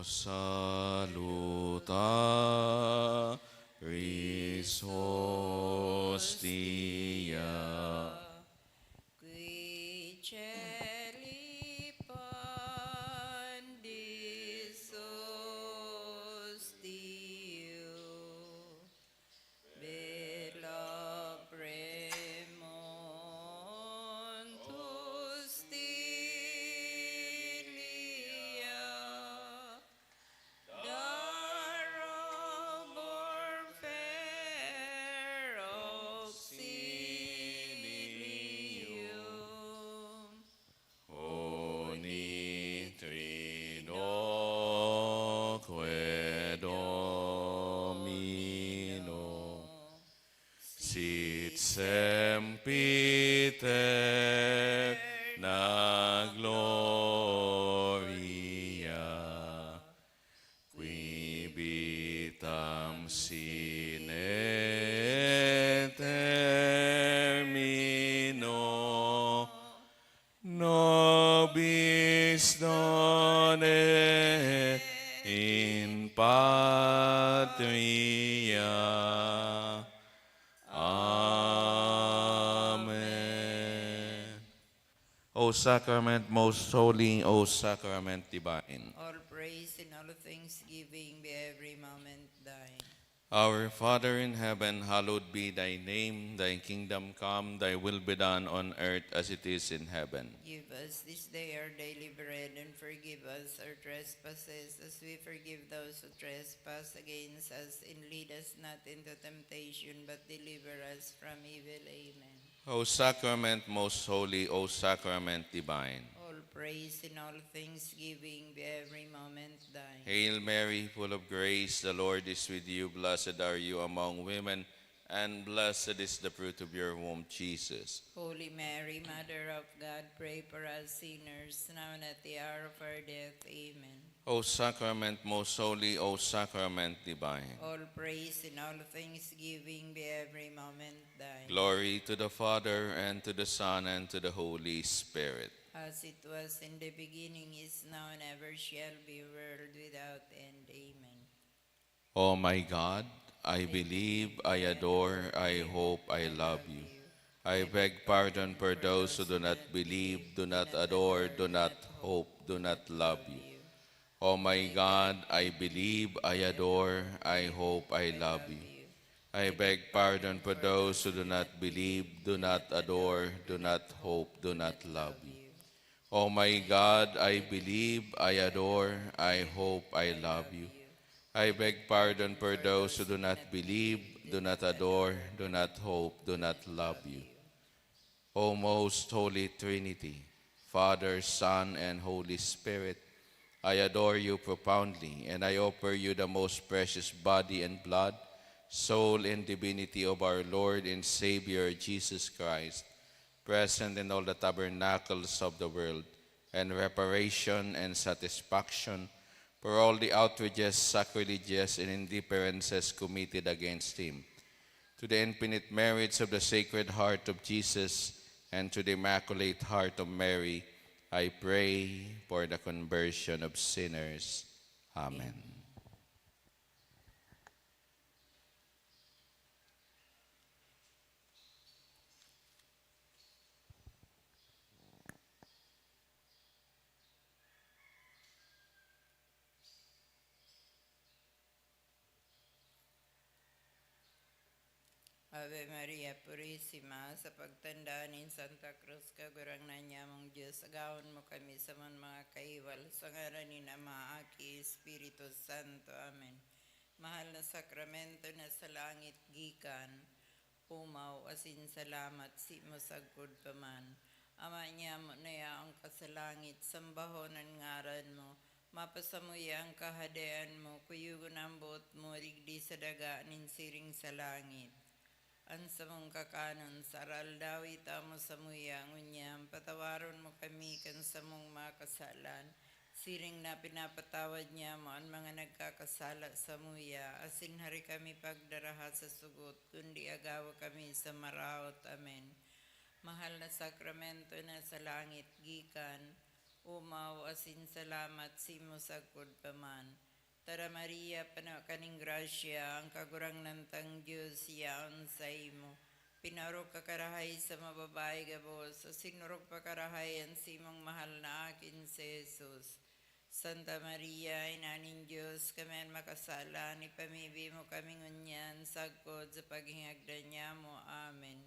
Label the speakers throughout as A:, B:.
A: salutaris hostia.
B: Qui celi pandis hostio, bella premontus stilia, darabor fair auxilium.
A: Oni trinoque Domino, sit sempiter na gloria, qui vitam sine termino, nobis done in patria. Amen. O sacrament most holy, O sacrament divine,
B: All praise and all thanksgiving be every moment thine.
A: our Father in heaven, hallowed be thy name. Thy kingdom come, thy will be done on earth as it is in heaven.
B: Give us this day our daily bread, and forgive us our trespasses, as we forgive those who trespass against us. And lead us not into temptation, but deliver us from evil. Amen.
A: O sacrament most holy, O sacrament divine.
B: All praise and all thanksgiving be every moment thine.
A: Hail Mary, full of grace, the Lord is with you. Blessed are you among women, and blessed is the fruit of your womb, Jesus.
B: Holy Mary, Mother of God, pray for us sinners, now and at the hour of our death. Amen.
A: O sacrament most holy, O sacrament divine.
B: All praise and all thanksgiving be every moment thine.
A: Glory to the Father, and to the Son, and to the Holy Spirit.
B: As it was in the beginning, is now, and ever shall be, world without end. Amen.
A: O my God, I believe, I adore, I hope, I love you. I beg pardon for those who do not believe, do not adore, do not hope, do not love you. O my God, I believe, I adore, I hope, I love you. I beg pardon for those who do not believe, do not adore, do not hope, do not love you. O my God, I believe, I adore, I hope, I love you. I beg pardon for those who do not believe, do not adore, do not hope, do not love you. O most holy Trinity, Father, Son, and Holy Spirit, I adore you profoundly, and I offer you the most precious body and blood, soul, and divinity of our Lord and Savior Jesus Christ, present in all the tabernacles of the world, and reparation and satisfaction for all the outrages, sacrileges, and indifferences committed against him. To the infinite merits of the Sacred Heart of Jesus and to the Immaculate Heart of Mary, I pray for the conversion of sinners. Amen.
B: Ave Maria Purissima, sa pagtandaan ni Santa Cruz, kagurang na niya mong Diyos, agawan mo kami sa mga kaiwal, sa ngalan ni Ama, Aki, Espiritu Santo. Amen. Mahal na sakramento na sa langit gikan, umaw asin salamat si masagpod paman. Ama niya mo na yaong kasalangit, sambahon ang ngaran mo, mapasamuya ang kahadean mo, kuyugon ang buot mo, rigdi sa daga, ninsiring sa langit. Ang samong kakanon, saral dawi tamo sa muya, ngunyam, patawaron mo kami kan samong makasalan. Siring na pinapatawad niya mo ang mga nagkakasala sa muya, asin hari kami pagdaraha sa sugot, kundi agawa kami sa maraot. Amen. Mahal na sakramento na sa langit gikan, Umaw asin salamat simo sagkod paman. Tara Maria, pano kaning grasya, ang kagurang nantang Diyos yaon sa imo. Pinarok kakarahay sa mababae gabos, sa sinurok pakarahayan simong mahal na akin si Jesus. Santa Maria, inaning Diyos, kami ang makasala, ni pamibi mo kami ngunyan, sagkod sa paghingagdan niya mo. Amen.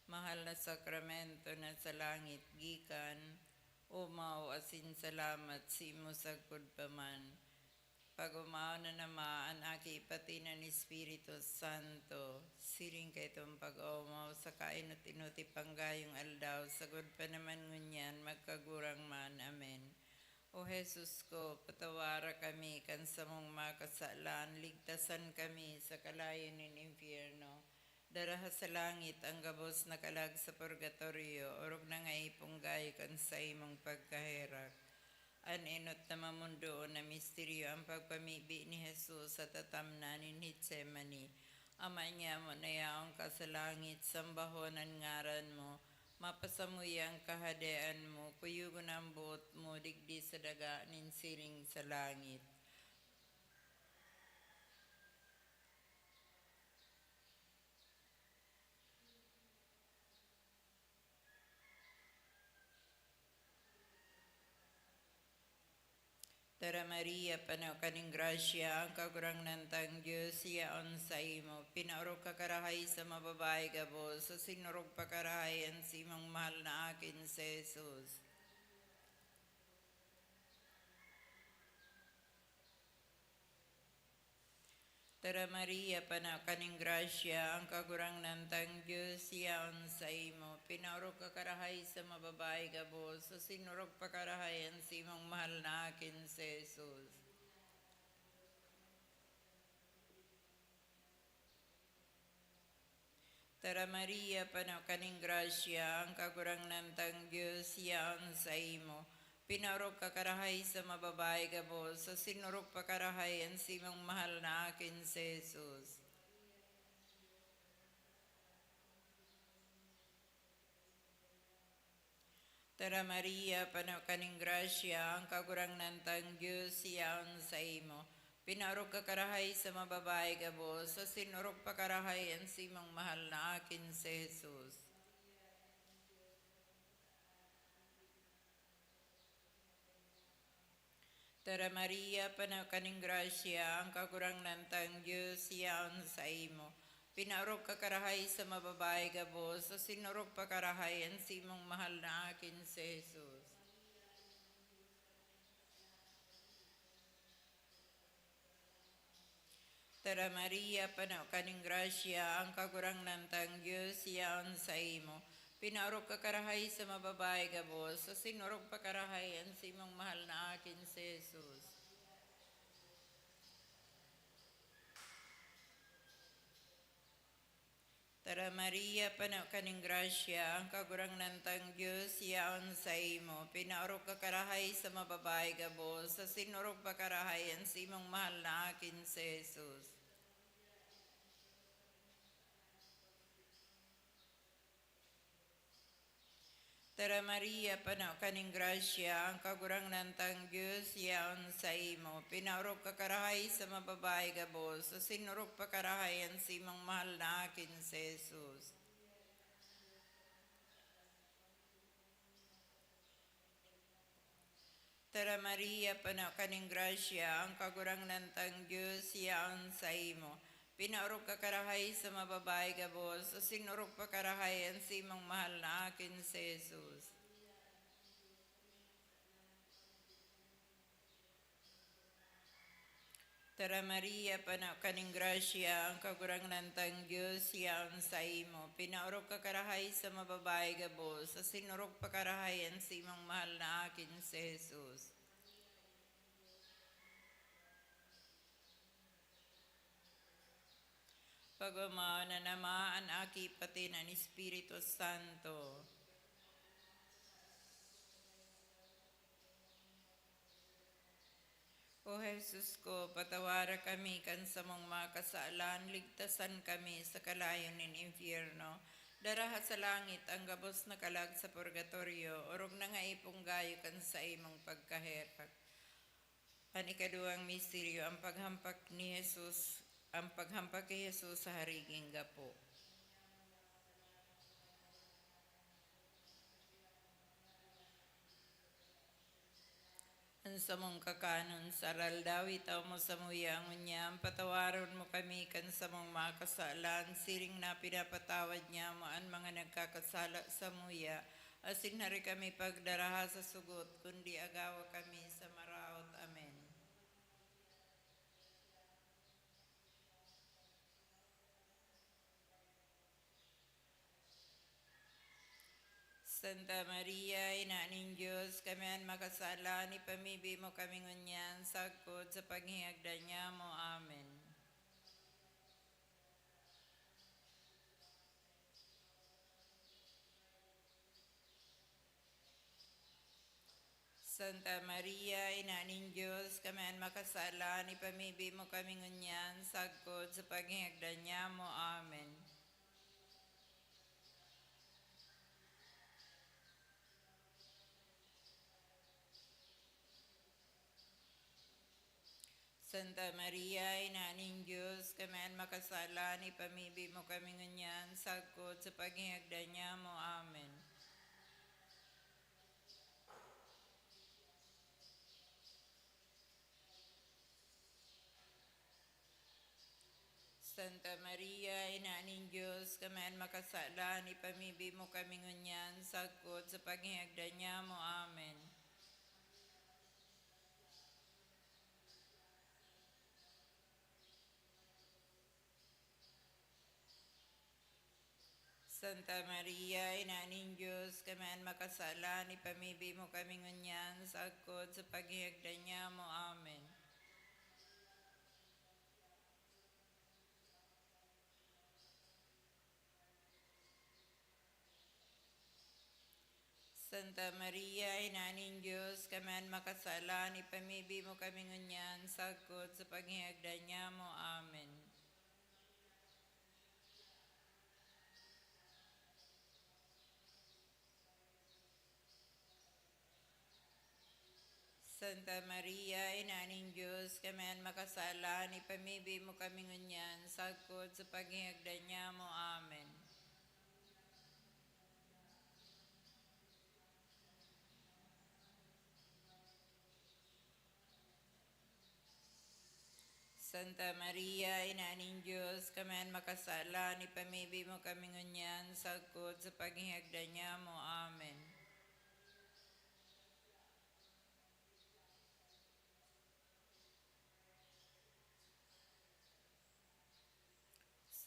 B: Mahal na sakramento na sa langit, gikan, umaw asin salamat simo sagkod paman. Pag-umaw na naman aki pati ng Espiritu Santo, siring kay itong pag-umaw sa kainut-inuti panggayong aldaw, sagod pa naman ngunyan, magkagurang man. Amen. O Jesus ko, patawara kami kan sa mong makasalan, ligtasan kami sa kalayo ng impyerno. Daraha sa langit ang gabos na kalag sa purgatorio, orog na nga ipunggayo kan sa imong pagkaherak. Aninot na mamundo na misteryo ang pagpamibi ni Jesus sa tatamnan ni Hitsemani. Ama niya mo na yaong ka sa langit, sambahon ang ngaran mo, mapasamuy ang kahadean mo, kuyugon ang buot mo, digdi sa daga nin siring sa langit. Tara Maria, panaw kaning grasya, ang kagurang nantang Diyos, yaon sa imo. Pinaurok ka karahay sa mababae gabos, sa sinurog pa karahay ang simang mahal na akin si Jesus. Tara Maria, panaw kaning grasya, ang kagurang nantang Diyos, yaon sa imo. Pinaurok ka karahay sa mababae gabos, sa sinurog pa karahay ang simang mahal na akin si Jesus. Tara Maria, panaw kaning grasya, ang kagurang nantang Diyos, yaon sa imo. Pinarok ka karahay sa mababae gabos, sa sinurok pa karahay ang simang mahal na akin si Jesus. Tara Maria, panaw kaning grasya, ang kagurang nantang Diyos, yaon sa imo. Pinarok ka karahay sa mababae gabos, sa sinurok pa karahay ang simang mahal na akin si Jesus. Tara Maria, panaw kaning grasya, ang kagurang nantang Diyos, yaon sa imo. Pinarok ka karahay sa mababae gabos, sa sinurok pa karahay ang simong mahal na akin si Jesus. Tara Maria, panaw kaning grasya, ang kagurang nantang Diyos, yaon sa imo. Pinarok ka karahay sa mababae gabos, sa sinurok pa karahay ang simong mahal na akin si Jesus. Tara Maria, panaw kaning grasya, ang kagurang nantang Diyos, yaon sa imo. Pinaurok ka karahay sa mababae gabos, sa sinurok pa karahay ang simong mahal na akin si Jesus. Tara Maria, panaw kaning grasya, ang kagurang nantang Diyos, yaon sa imo. Pinaurok ka karahay sa mababae gabos, sa sinurok pa karahay ang simong mahal na akin si Jesus. Tara Maria, panaw kaning grasya, ang kagurang nantang Diyos, yaon sa imo. Pinaurok ka karahay sa mababae gabos, sa sinurok pa karahay ang simong mahal na akin si Jesus. Tara Maria, panaw kaning grasya, ang kagurang nantang Diyos, yaon sa imo. Pinaurok ka karahay sa mababae gabos, sa sinurok pa karahay ang simong mahal na akin si Jesus. Pag-umaw na naman aki pati ng Espiritu Santo. O Jesus ko, patawara kami kan sa mong mga kasalan, ligtasan kami sa kalayo ng impyerno. Daraha sa langit ang gabos na kalag sa purgatorio, orog na nga ipunggayo kan sa imong pagkaherak. Ang ikaduhang misteryo, ang paghampak ni Jesus, ang paghampak kay Jesus sa hariging gapo. Ang samong kakanon, saral dawi tao mo sa muyang niya, ang patawaron mo kami kan samong mga kasalan, siring na pinapatawad niya mo ang mga nagkakasala sa muya, asin hari kami pagdaraha sa sugot, kundi agawa kami sa maraot. Amen. Santa Maria, Ina ning Diyos, kami ang makasala, ni pamibi mo kami ngunyan, sagkod sa paghihagda niya mo. Amen. Santa Maria, Ina ning Diyos, kami ang makasala, ni pamibi mo kami ngunyan, sagkod sa paghihagda niya mo. Amen. Santa Maria, Ina ning Diyos, kami ang makasala, ni pamibi mo kami ngunyan, sagkod sa paghihagda niya mo. Amen. Santa Maria, Ina ning Diyos, kami ang makasala, ni pamibi mo kami ngunyan, sagkod sa paghihagda niya mo. Amen. Santa Maria, Ina ning Diyos, kami ang makasala, ni pamibi mo kami ngunyan, sagkod sa paghihagda niya mo. Amen. Santa Maria, Ina ning Diyos, kami ang makasala, ni pamibi mo kami ngunyan, sagkod sa paghihagda niya mo. Amen. Santa Maria, Ina ning Diyos, kami ang makasala, ni pamibi mo kami ngunyan, sagkod sa paghihagda niya mo. Amen. Santa Maria, Ina ning Diyos, kami ang makasala, ni pamibi mo kami ngunyan, sagkod sa paghihagda niya mo. Amen.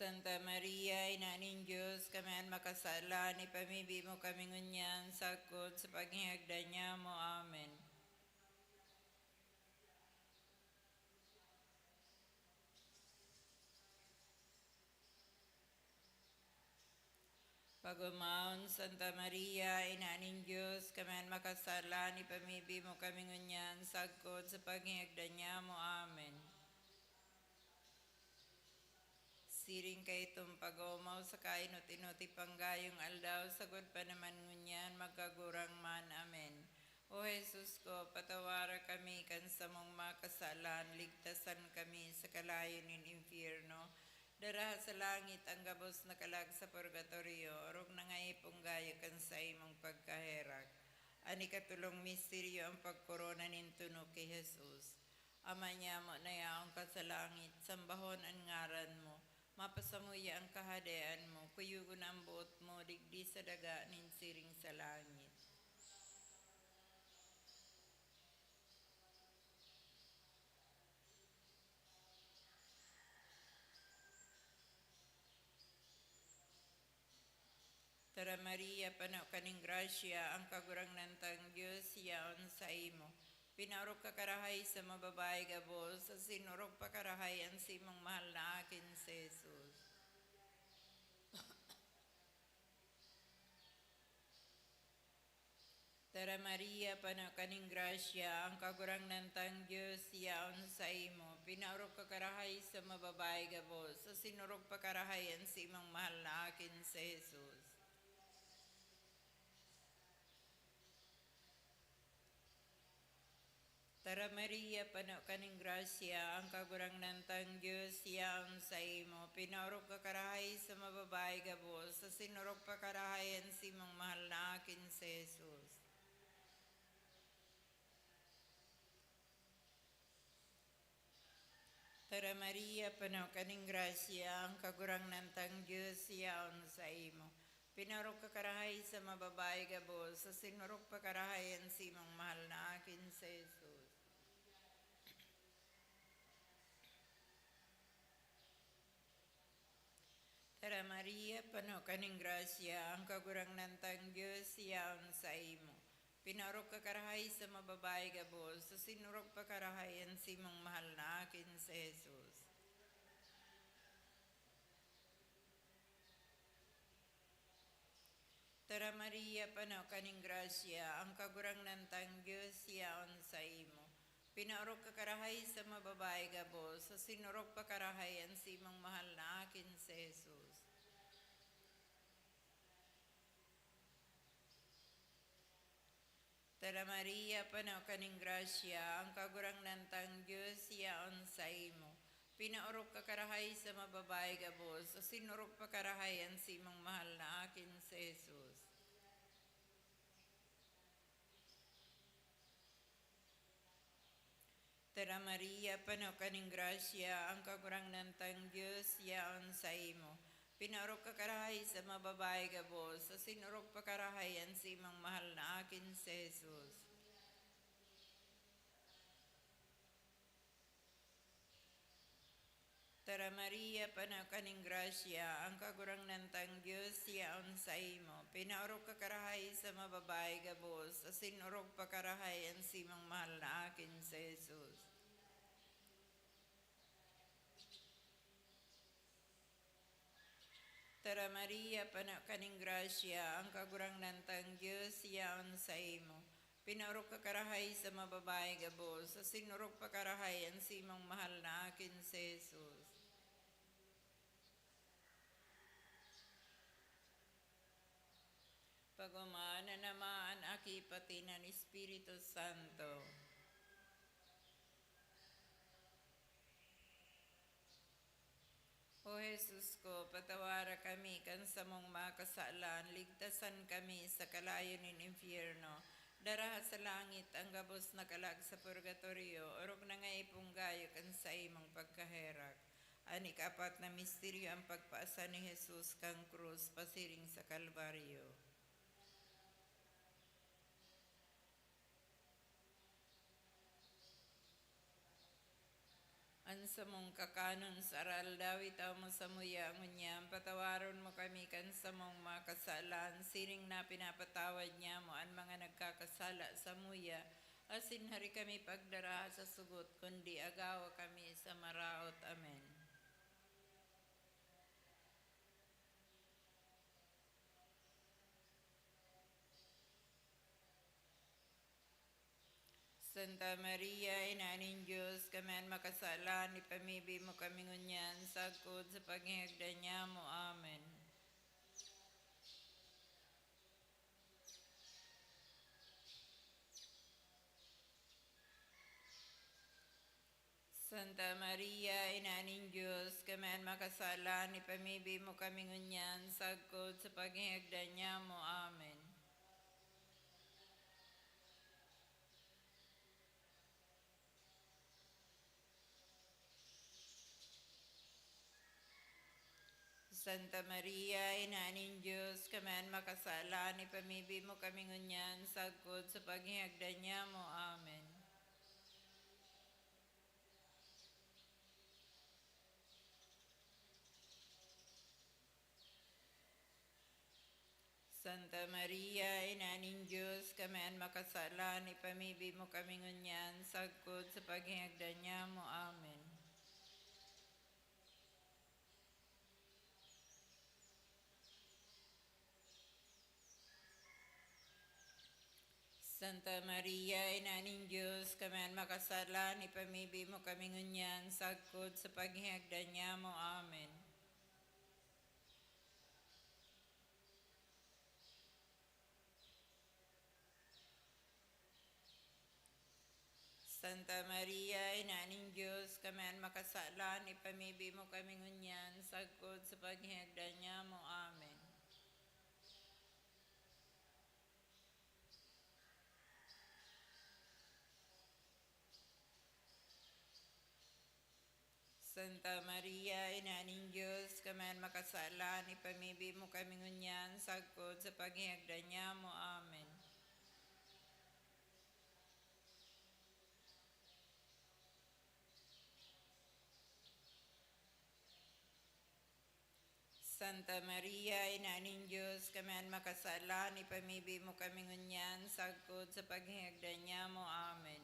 B: Santa Maria, Ina ning Diyos, kami ang makasala, ni pamibi mo kami ngunyan, sagkod sa paghihagda niya mo. Amen. Pagumaon, Santa Maria, Ina ning Diyos, kami ang makasala, ni pamibi mo kami ngunyan, sagkod sa paghihagda niya mo. Amen. Siring kay itong pagumaw sa kainot-inoti panggayong aldaw, sagod pa naman ngunyan, magkagurang man. Amen. O Jesus ko, patawara kami kan sa mong makasalan, ligtasan kami sa kalayo nin impyerno, daraha sa langit ang gabos na kalag sa purgatorio, orog na nga ipunggayo kan sa imong pagkaherak. Ani katulong misteryo ang pagkorona nin tunog kay Jesus. Ama niya mo na yaong ka sa langit, sambahon ang ngaran mo, mapasamuya ang kahadean mo, kuyugon ang buot mo, digdi sa daga nin siring sa langit. Tara Maria, panaw kaning grasya, ang kagurang nantang Diyos, yaon sa imo. Pinarok ka karahay sa mababae gabos, sa sinurok pa karahay ang simong mahal na akin si Jesus. Tara Maria, pano kaning grasya, ang kagurang nantang Diyos, yaon sa imo. Pinaurok ka karahay sa mababay gabos, sa sinurok pa karahayan sa imong mahal na akin sa Jesus. Tara Maria, pano kaning grasya, ang kagurang nantang Diyos, yaon sa imo. Pinaurok ka karahay sa mababay gabos, sa sinurok pa karahayan sa imong mahal na akin sa Jesus. Tara Maria, pano kaning grasya, ang kagurang nantang Diyos, yaon sa imo. Pinarok ka karahay sa mababay gabos, sa sinurok pa karahayan sa imong mahal na akin sa Jesus. Tara Maria, pano kaning grasya, ang kagurang nantang Diyos, yaon sa imo. Pinarok ka karahay sa mababay gabos, sa sinurok pa karahayan sa imong mahal na akin sa Jesus. Tara Maria, pano kaning grasya, ang kagurang nantang Diyos, yaon sa imo. Pinaurok ka karahay sa mababay gabos, sa sinurok pa karahayan sa imong mahal na akin sa Jesus. Tara Maria, pano kaning grasya, ang kagurang nantang Diyos, yaon sa imo. Pinaurok ka karahay sa mababay gabos, sa sinurok pa karahayan sa imong mahal na akin sa Jesus. Tara Maria, pano kaning grasya, ang kagurang nantang Diyos, yaon sa imo. Pinaurok ka karahay sa mababay gabos, sa sinurok pa karahayan sa imong mahal na akin sa Jesus. Tara Maria, pano kaning grasya, ang kagurang nantang Diyos, yaon sa imo. Pinaurok ka karahay sa mababay gabos, sa sinurok pa karahayan sa imong mahal na akin sa Jesus. Tara Maria, pano kaning grasya, ang kagurang nantang Diyos, yaon sa imo. Pinaurok ka karahay sa mababay gabos, sa sinurok pa karahayan sa imong mahal na akin sa Jesus. Pagumana naman aki pati ng Espiritu Santo. O Jesus ko, patawara kami kan sa mong mga kasalan, ligtasan kami sa kalayo ng impyerno. Daraha sa langit ang gabos na kalag sa purgatorio, orog na nga ipunggayo kan sa imong pagkaherak. Ani kapat na misteryo ang pagpaasa ni Jesus kang krus pasiring sa Kalbaryo. Ansa mong kakanon sa aral, dawit mo sa muya ngunyam, patawaron mo kami kan sa mong mga kasalan, siring na pinapatawad niya mo ang mga nagkakasala sa muya, asin hari kami pagdara sa sugot, kundi agawa kami sa maraot. Amen. Santa Maria, Inaning Diyos, kami ang makasalan, ipamibi mo kami ngunyan, sagkod sa paghihagdan niya mo. Amen. Santa Maria, Inaning Diyos, kami ang makasalan, ipamibi mo kami ngunyan, sagkod sa paghihagdan niya mo. Amen. Santa Maria, Inaning Diyos, kami ang makasalan, ipamibi mo kami ngunyan, sagkod sa paghihagdan niya mo. Amen. Santa Maria, Inaning Diyos, kami ang makasalan, ipamibi mo kami ngunyan, sagkod sa paghihagdan niya mo. Amen. Santa Maria, Ina ng Diyos, kami makasalan, ipamibi mo kami ngunyan, sagkod sa paghihagdan niya mo. Amen. Santa Maria, Ina ng Diyos, kami makasalan, ipamibi mo kami ngunyan, sagkod sa paghihagdan niya mo. Amen. Santa Maria, Ina ng Diyos, kami makasalan, ipamibi mo kami ngunyan, sagkod sa paghihagdan niya mo. Amen. Santa Maria, Ina ng Diyos, kami makasalan, ipamibi mo kami ngunyan, sagkod sa paghihagdan niya mo. Amen.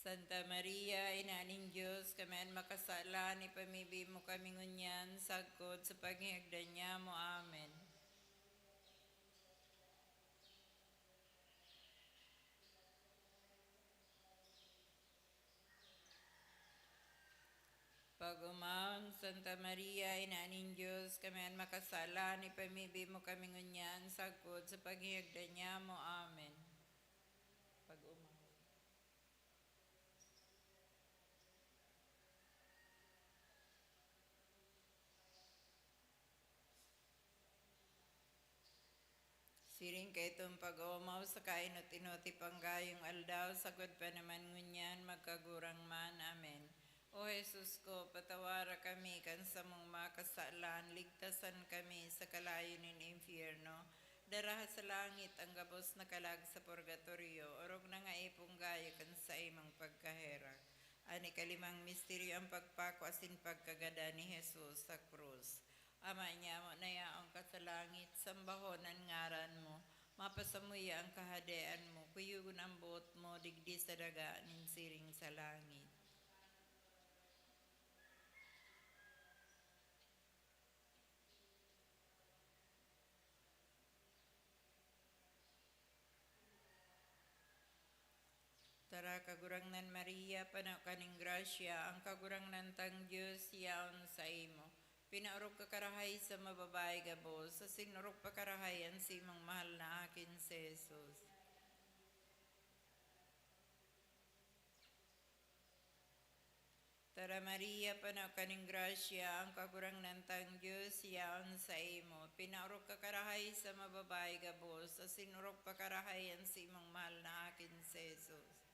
B: Santa Maria, Ina ng Diyos, kami makasalan, ipamibi mo kami ngunyan, sagkod sa paghihagdan niya mo. Amen. Pag-umaon, Santa Maria, Ina ng Diyos, kami makasalan, ipamibi mo kami ngunyan, sagkod sa paghihagdan niya mo. Amen. Pag-umaon. Siring kay itong pag-umaw sa kainot-inoti panggayong aldaw, sagod pa naman ngunyan, magkagurang man. Amen. O Jesus ko, patawara kami kan sa mong makasalan, ligtasan kami sa kalayo ng impyerno, daraha sa langit ang gabos na kalag sa purgatorio, orog na nga ipong gaya kan sa imong pagkaherak. Ani kalimang misteryo ang pagpako asin pagkagada ni Jesus sa krus. Ama niya mo na yaong kasalangit, sambahonan ngaran mo, mapasamuya ang kahadean mo, kuyugon ang buot mo, digdi sa daga nin siring sa langit. Tara kagurangnan Maria, panaw kaning grasya, ang kagurangnan tang Diyos, yaon sa imo. Pinaurog ka karahay sa mababay gabos, sa sinurog pa karahayan si mong mahal na akin si Jesus. Tara Maria, panaw kaning grasya, ang kagurangnan tang Diyos, yaon sa imo. Pinaurog ka karahay sa mababay gabos, sa sinurog pa karahayan si mong mahal na akin si Jesus.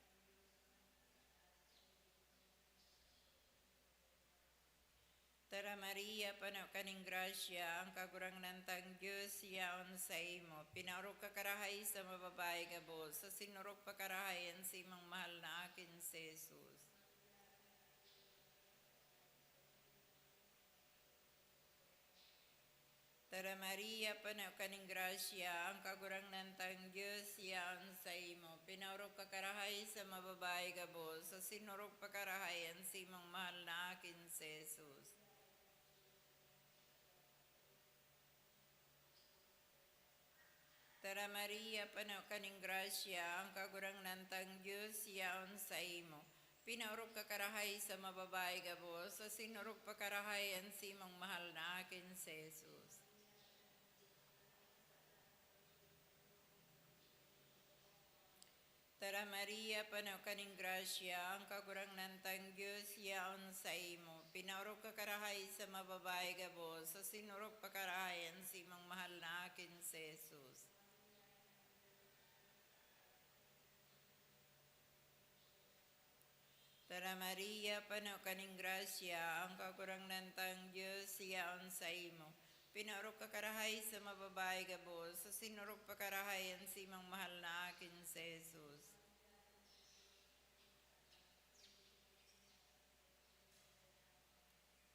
B: Tara Maria, panaw kaning grasya, ang kagurangnan tang Diyos, yaon sa imo. Pinaurog ka karahay sa mababay gabos, sa sinurog pa karahayan si mong mahal na akin si Jesus. Tara Maria, panaw kaning grasya, ang kagurangnan tang Diyos, yaon sa imo. Pinaurog ka karahay sa mababay gabos, sa sinurog pa karahayan si mong mahal na akin si Jesus. Tara Maria, panaw kaning grasya, ang kagurangnan tang Diyos, yaon sa imo. Pinaurog ka karahay sa mababay gabos, sa sinurog pa karahayan si mong mahal na akin si Jesus. Tara Maria, panaw kaning grasya, ang kagurangnan tang Diyos, yaon sa imo. Pinaurog ka karahay sa mababay gabos, sa sinurog pa karahayan si mong mahal na akin si Jesus. Tara Maria, panaw kaning grasya, ang kagurangnan tang Diyos, yaon sa imo. Pinaurog ka karahay sa mababay gabos, sa sinurog pa karahayan si mong mahal na akin si Jesus.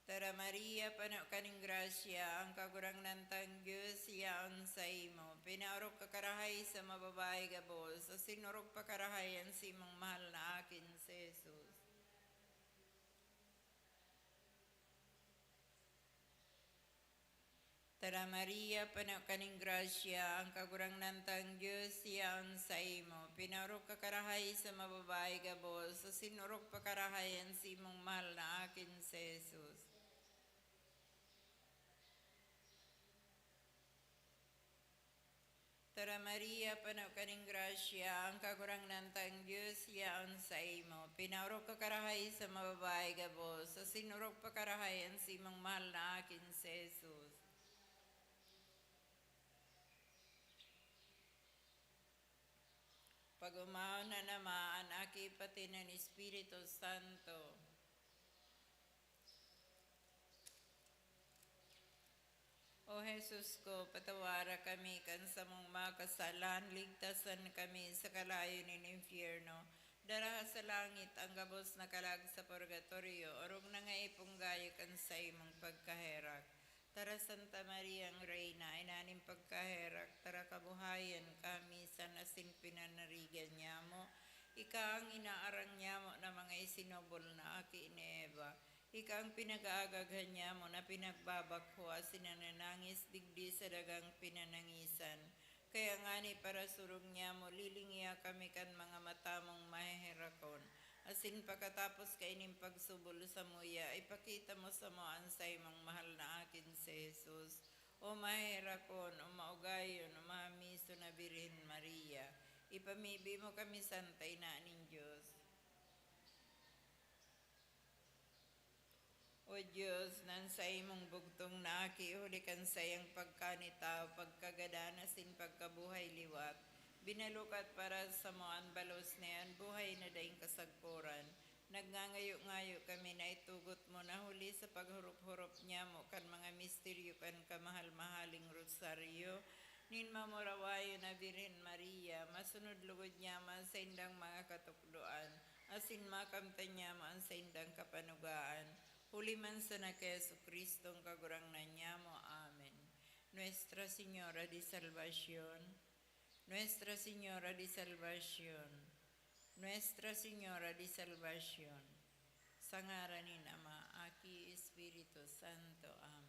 B: Tara Maria, panaw kaning grasya, ang kagurangnan tang Diyos, yaon sa imo. Pinaurog ka karahay sa mababay gabos, sa sinurog pa karahayan si mong mahal na akin si Jesus. Tara Maria, panaw kaning grasya, ang kagurang nantang Diyos, siyaon sa imo. Pinarok ka karahay sa mababae gabos, sa sinurok pa karahayan si mong mahal na akin si Jesus. Tara Maria, panaw kaning grasya, ang kagurang nantang Diyos, siyaon sa imo. Pinarok ka karahay sa mababae gabos, sa sinurok pa karahayan si mong mahal na akin si Jesus. Pag-umaw na naman, aki pati ng Espiritu Santo. O Jesus ko, patawara kami kan sa mong makasalan, ligtasan kami sa kalayo ng impyerno. Dara sa langit ang gabos na kalag sa purgatorio, orong na nga ipunggayo kan sa imong pagkaherak. Tara Santa Maria ang Reyna, inaning pagkaherak, tara kabuhayan kami sa nasin pinanarigan niya mo. Ika ang inaarang niya mo na mga isinobol na aki ni Eva. Ika ang pinag-aagaghan niya mo na pinagbabakwa sinananangis digdi sa dagang pinanangisan. Kaya nga ni para surong niya mo, lilingiya kami kan mga matamong maheherakon. Asin pagkatapos kaining pagsubol sa muya, ipakita mo sa mo ansay mong mahal na akin si Jesus. O maheherakon, o maugayon, o mahamiso na Birhen Maria. Ipamibi mo kami santay na ning Diyos. O Diyos, nan sa imong bugtong na akiulikan sayang pagkanitao, pagkagadanasin, pagkabuhay liwat, binalukat para sa moan balos niyan, buhay na daing kasagpuran. Nagngangayo-ngayo kami na itugot mo na huli sa paghurup-hurup niya mo kan mga misteryo kan kamahal-mahaling rosaryo. Nin mamurawayo na Birhen Maria, masunod lugod niya man sa indang mga katukdoan, asin makamtan niya man sa indang kapanugaan. Huli man sa na kay Jesucristong kagurang na niya mo. Amen. Nuestra Señora de Salvación, Nuestra Señora de Salvación, Nuestra Señora de Salvación. Sa ngaran ni Ama, Aki, Espiritu Santo. Amen.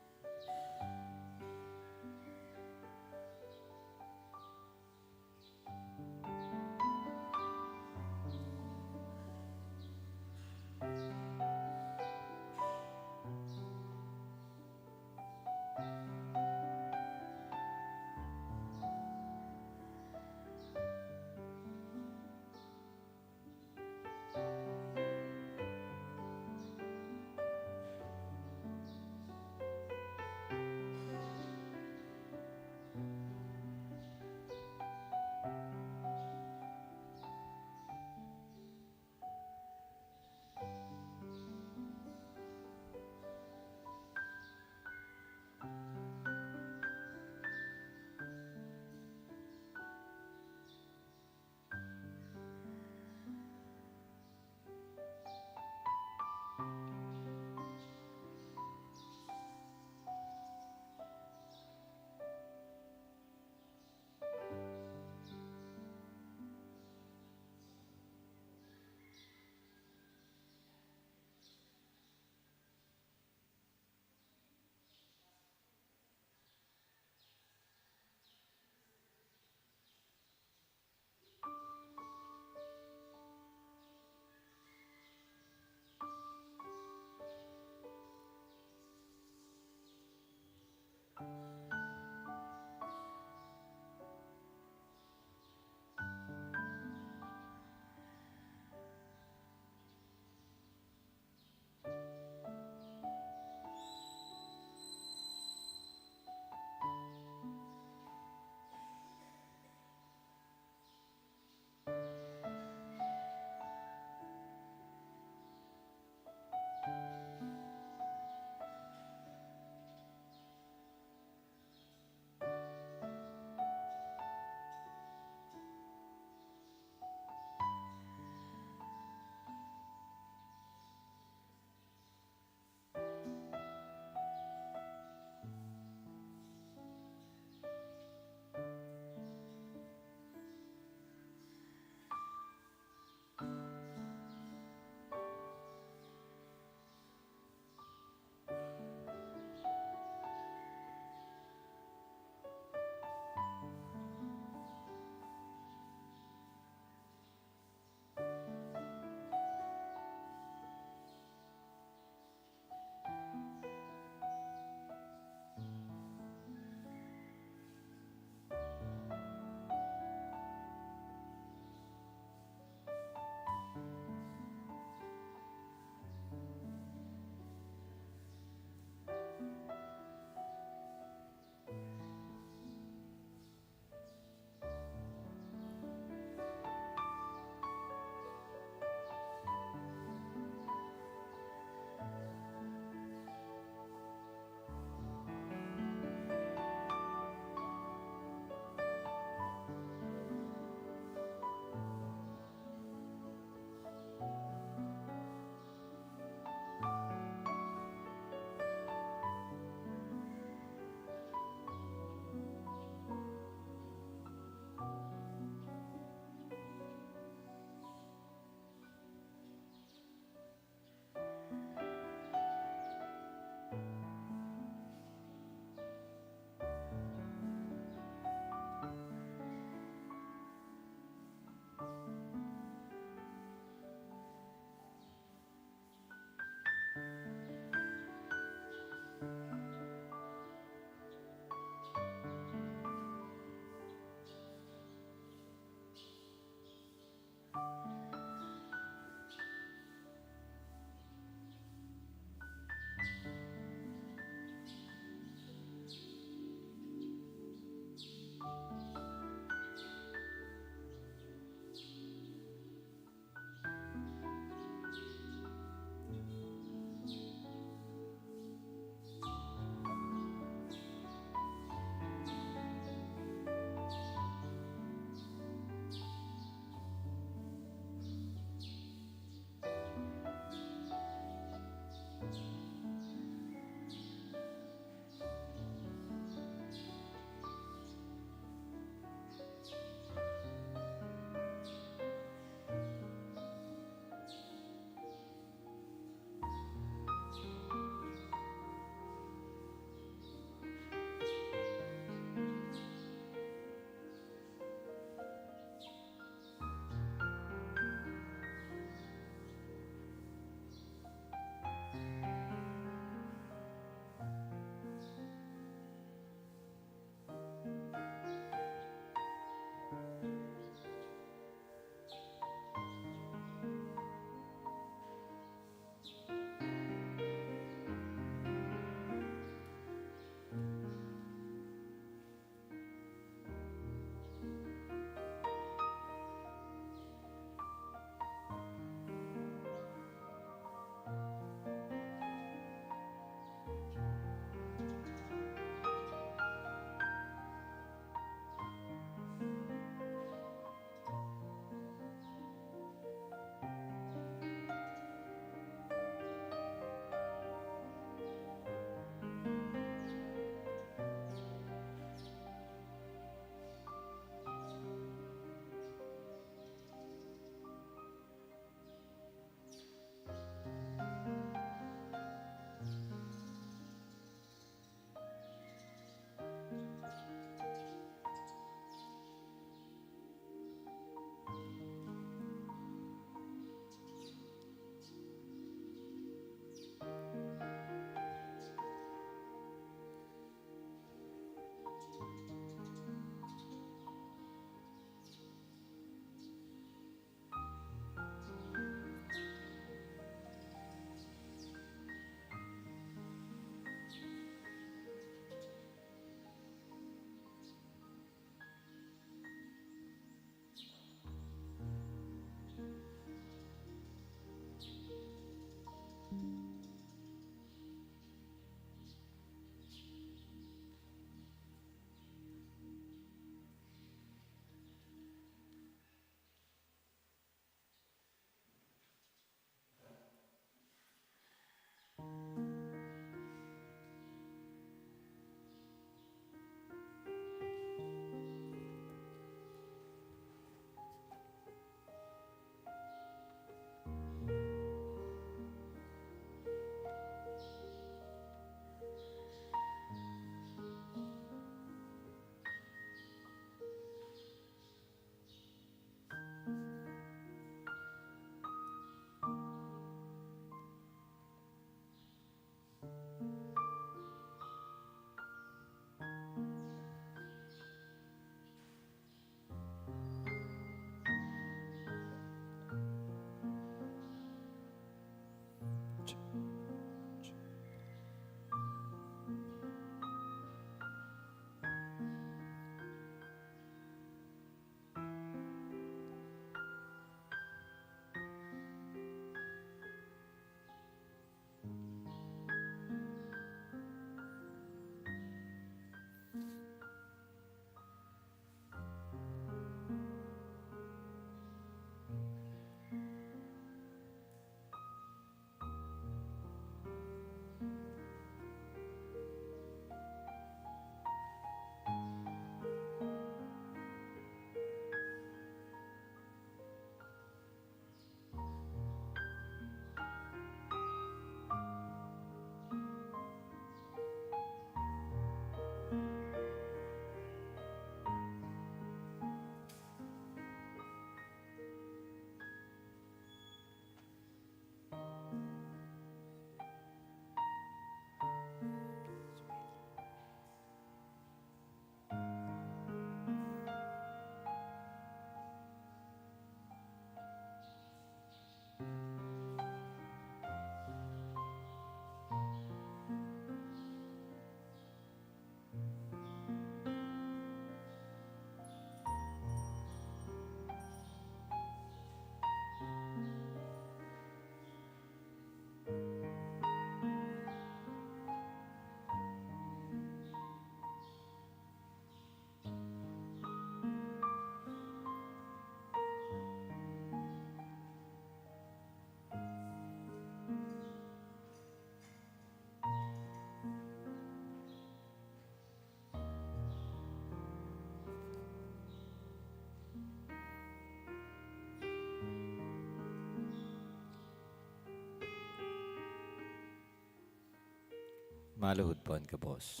C: Maluhod po ang kabos.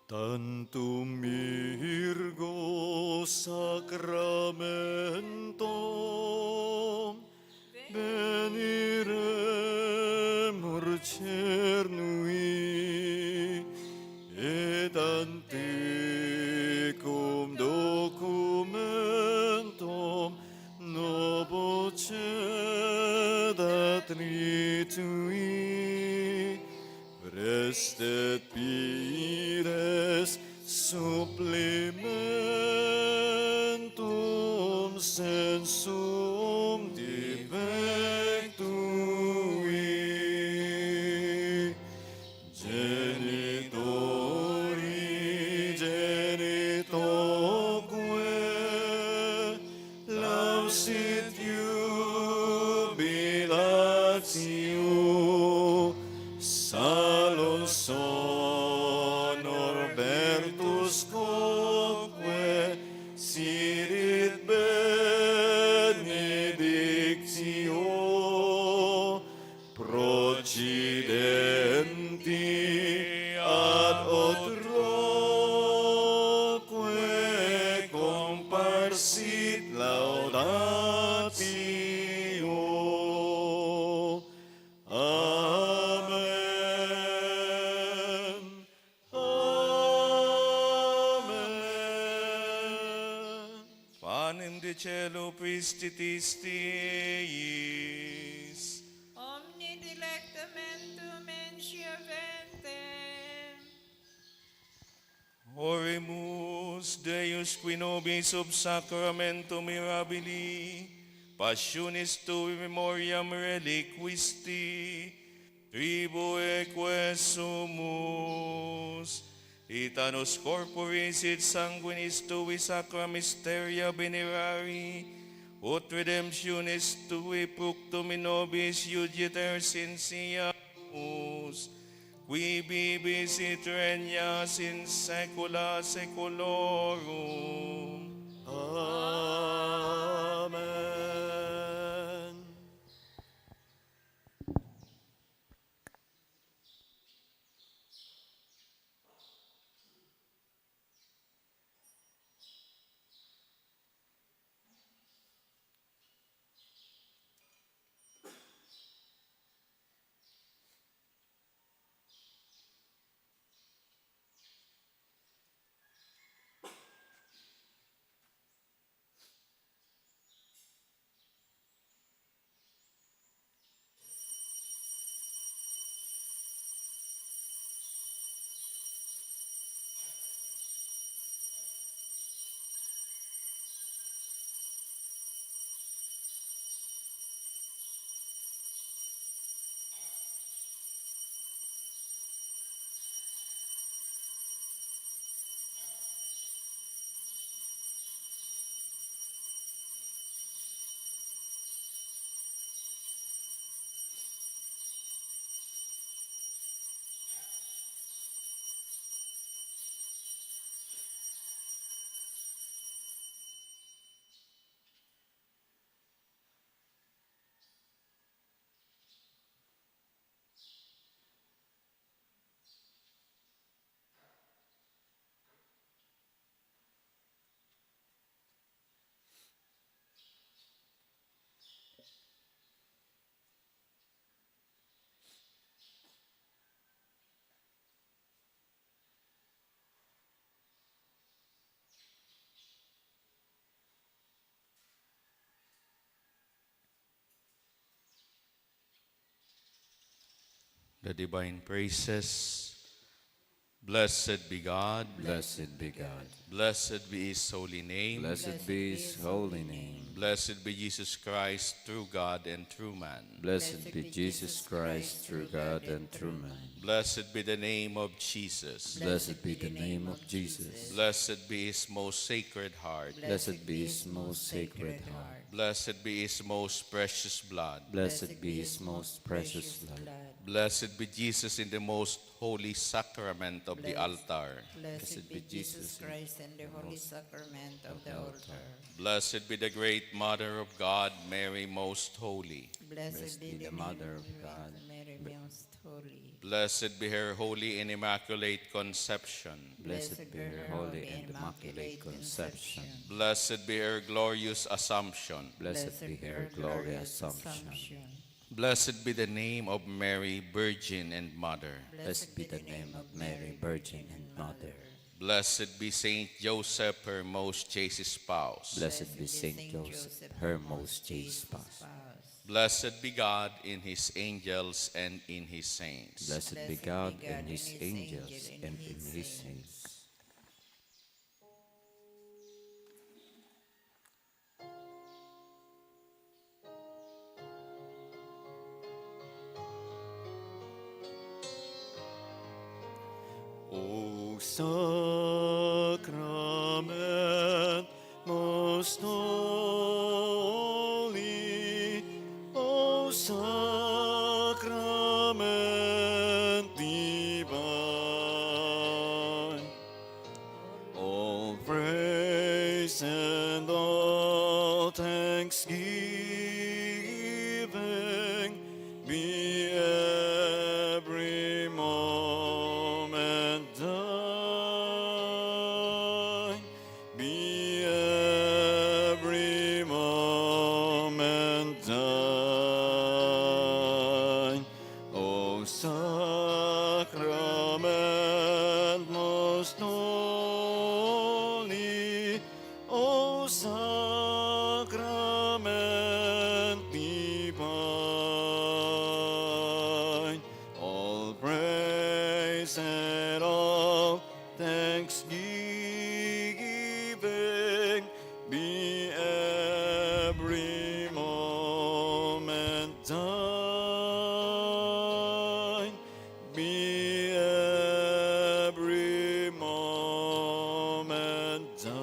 D: Tantum Virgo Sacramentum veniremur cernui et antiquum documentum novo cedat ritui restet pires supplementum sensum defectui genitori genitoque lausit jubilatio salus honor Bertus quoque sirit benedictio procidenti ad utroque comparsit laudatio. Amen. Amen.
E: Panem de cielo prestitistiis,
B: Omni delectamentum ensioventem.
E: Oremus Deus qui nobis sub sacramentum mirabili, passionis tui memoriam reliquisti, tribueque sumus, et annos corporis et sanguinis tui sacra mysteria venerari, ut redemptionis tui fructum in nobis iuditer sensiamus, qui bibis et regnas in saecula saeculorum.
D: Amen.
A: The divine praises. Blessed be God.
C: Blessed be God.
A: Blessed be His holy name.
C: Blessed be His holy name.
A: Blessed be Jesus Christ, true God and true man.
C: Blessed be Jesus Christ, true God and true man.
A: Blessed be the name of Jesus.
C: Blessed be the name of Jesus.
A: Blessed be His most sacred heart.
C: Blessed be His most sacred heart.
A: Blessed be his most precious blood.
C: Blessed be his most precious blood.
A: Blessed be Jesus in the most holy sacrament of the altar.
B: Blessed be Jesus Christ in the holy sacrament of the altar.
A: Blessed be the great Mother of God, Mary most holy.
B: Blessed be the
C: Mother of God.
B: Mary most holy.
A: Blessed be her holy and immaculate conception.
C: Blessed be her holy and immaculate conception.
A: Blessed be her glorious assumption.
C: Blessed be her glorious assumption.
A: Blessed be the name of Mary, Virgin and Mother.
C: Blessed be the name of Mary, Virgin and Mother.
A: Blessed be Saint Joseph, her most chaste spouse.
C: Blessed be Saint Joseph, her most chaste spouse.
A: Blessed be God in his angels and in his saints.
C: Blessed be God and his angels and in his saints.
D: O sacrament most holy, O sacrament divine, all praise and all thanksgiving be every moment thine, be every moment thine. O sacrament most holy, O sacrament divine, all praise and all thanksgiving be every moment thine, be every moment thine.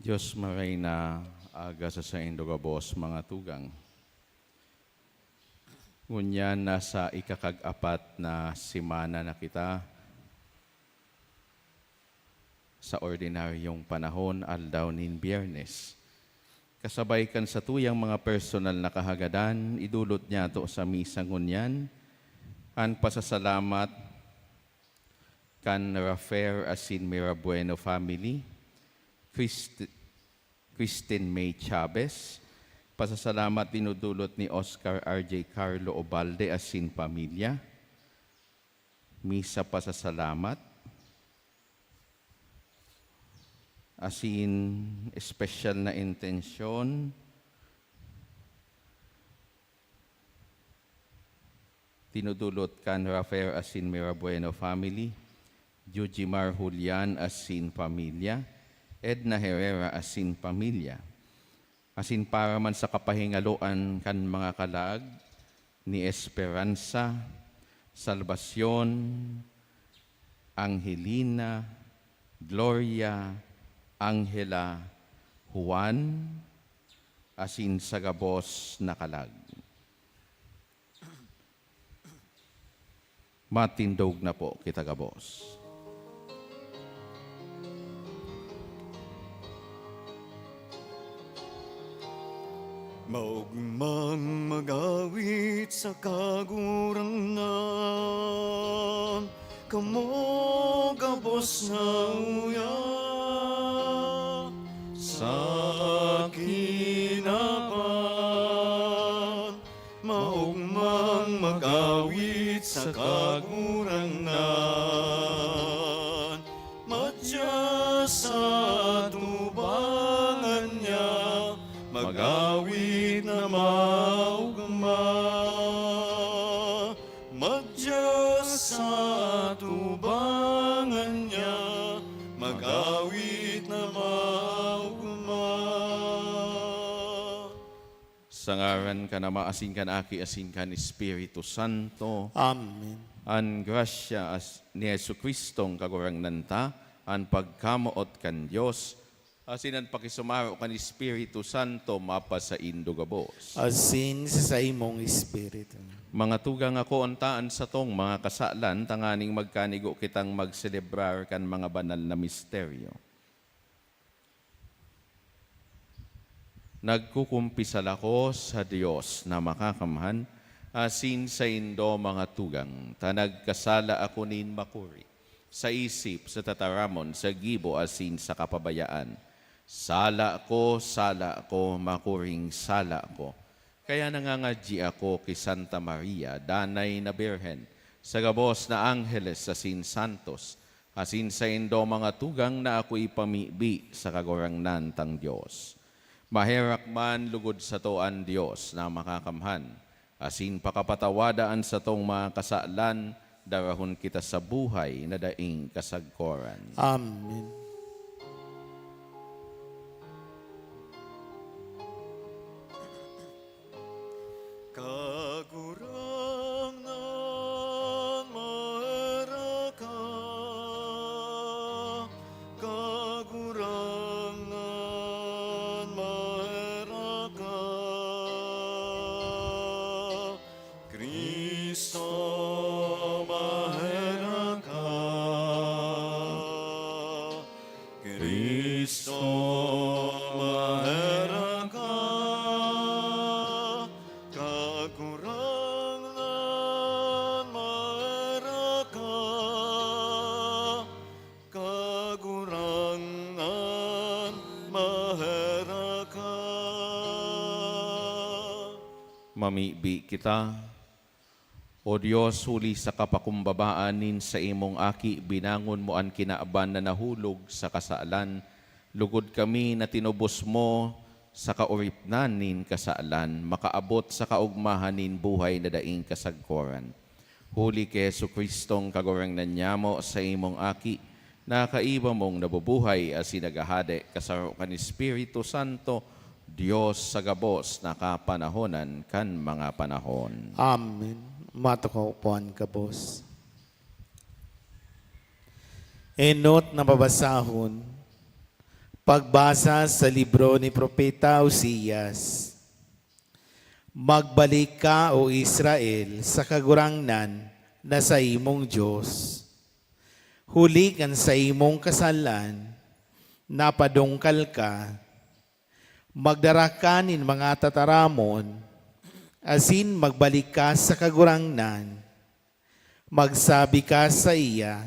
A: Diyos Marina, aga sa indogabos mga tugang. Ngunyan nasa ikakag-apat na simana na kita sa ordinaryong panahon aldaw nin Biyernes. Kasabay kan sa tuyang mga personal na kahagadan, idulot niya to sa misa ngunyan, an pasasalamat kan Rafael Asin Mirabueno family, Christine May Chavez, pasasalamat dinudulot ni Oscar R.J. Carlo Obalde Asin pamilya, misa pasasalamat, asin special na intensyon, tinudulot kan Rafael Asin Mirabueno family, Jujimar Julian Asin pamilya, Edna Herrera Asin pamilya, asin para man sa kapahingaloan kan mga kalag ni Esperanza, Salvacion, Angelina, Gloria, Angela, Juan, asin sa gabos na kalag. Matindog na po kita gabos.
D: Maugmang magawit sa kagurangan, kamo gabos na uya sa kinapan. Maugmang magawit sa kagurangan, madya sa tubangan niya, magawit na maugma. Madya sa tubangan niya, magawit na maugma.
A: Sa ngaran ka na maasin kan aki asin kan Espiritu Santo,
F: Amen.
A: an grasya ni Yesu Kristong kagurang nanta, an pagkamuot kan Diyos, asin ang pakisumaro kan Espiritu Santo mapa sa indugabos.
F: Asin sa imong espiritu.
A: Mga tugang ako antaan sa tong mga kasalan, tanganing magkanigo kitang magselebrar kan mga banal na misteryo. Nagkukumpisal ako sa Diyos na makakamhan, asin sa indo mga tugang, tanagkasala ako nin makuri, sa isip, sa tataramon, sa gibo, asin sa kapabayaan. Sala ko, makuring sala ko. Kaya nangangadji ako kay Santa Maria, Danay na Birhen, sa gabos na Angeles, asin Santos, asin sa indo mga tugang na ako ipamibi sa kagurang nantang Diyos. Maherak man lugod sa toan Diyos na makakamhan, asin pakapatawadaan sa tong mga kasalan, darahon kita sa buhay na daing kasagkoran.
F: Amen.
D: Kagurangan maeraka, kagurangan maeraka, Kristo maeraka, Kristo maeraka, kagurangan maeraka, kagurangan maheraka.
A: Mamibi kita, o Diyos, huli sa kapakumbabaanin sa imong aki, binangon mo ang kinaaban na nahulog sa kasalan. Lugod kami na tinubos mo sa kauripnanin kasalan, makaabot sa kaugmahanin buhay na daing kasagkoran. Huli kay Yesu Kristong kagurang nanyamo sa imong aki, na kaiba mong nabubuhay as sinagahade kasaro kan Espiritu Santo, Diyos sa gabos na kapanahonan kan mga panahon.
F: Amen. Matukopuan ka, boss. Enot na babasahon, Pagbasa sa libro ni Propeta Uzias. Magbalik ka, O Israel, sa kagurangnan na sa imong Diyos. Huli kan sa imong kasalan, napadungkal ka. Magdara ka nin mga tataramon, asin magbalik ka sa kagurangnan. Magsabi ka sa iya,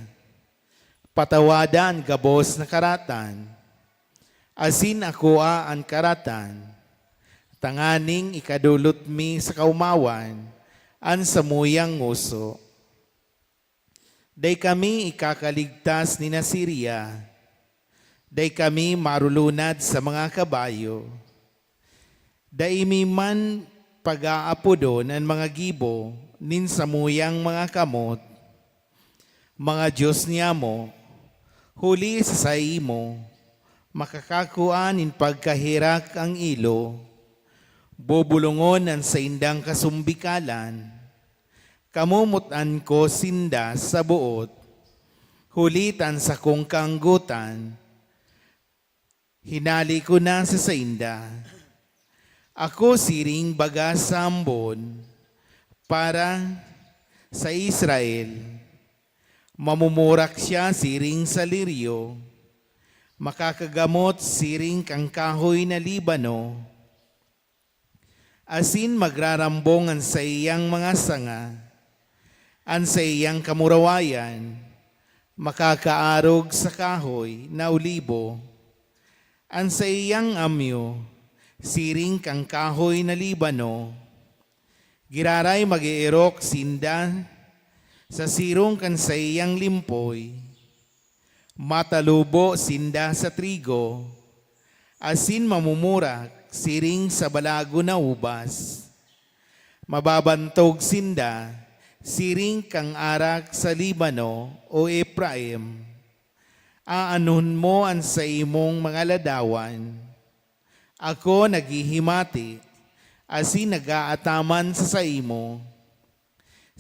F: patawadan gabos na karatan, asin ako ang karatan. Tanganing ikadulot mi sa kaumawan, an samuyang nguso. Day kami ikakaligtas ni Syria, day kami marulunad sa mga kabayo. Day mi man pag-aapodon ang mga gibo, nin samuyang mga kamot. Mga Diyos niya mo, huli sa saimo, makakakuan in pagkahirak ang ilo. Bubulungon ang sa indang kasumbikalan, kamumutan ko sinda sa buot, hulitan sa kong kanggutan, hinali ko na sa sainda. Ako siring baga sa ambon, para sa Israel, mamumurak siya siring sa liryo, makakagamot siring kang kahoy na Libano, asin magrarambong ang sa iyang mga sanga, ang sa iyang kamurawayan, makakaarog sa kahoy na ulibo, ang sa iyang amyo, siring kang kahoy na Libano, giraray mag-iirok sinda, sa sirong kan sa iyang limpoy, matalubo sinda sa trigo, asin mamumurak, siring sa balago na ubas. Mababantog sinda, siring kang arak sa Libano o Ephraim. Aanun mo ang sa imong mga ladawan. Ako naghihimati, asin nag-aataman sa saimo.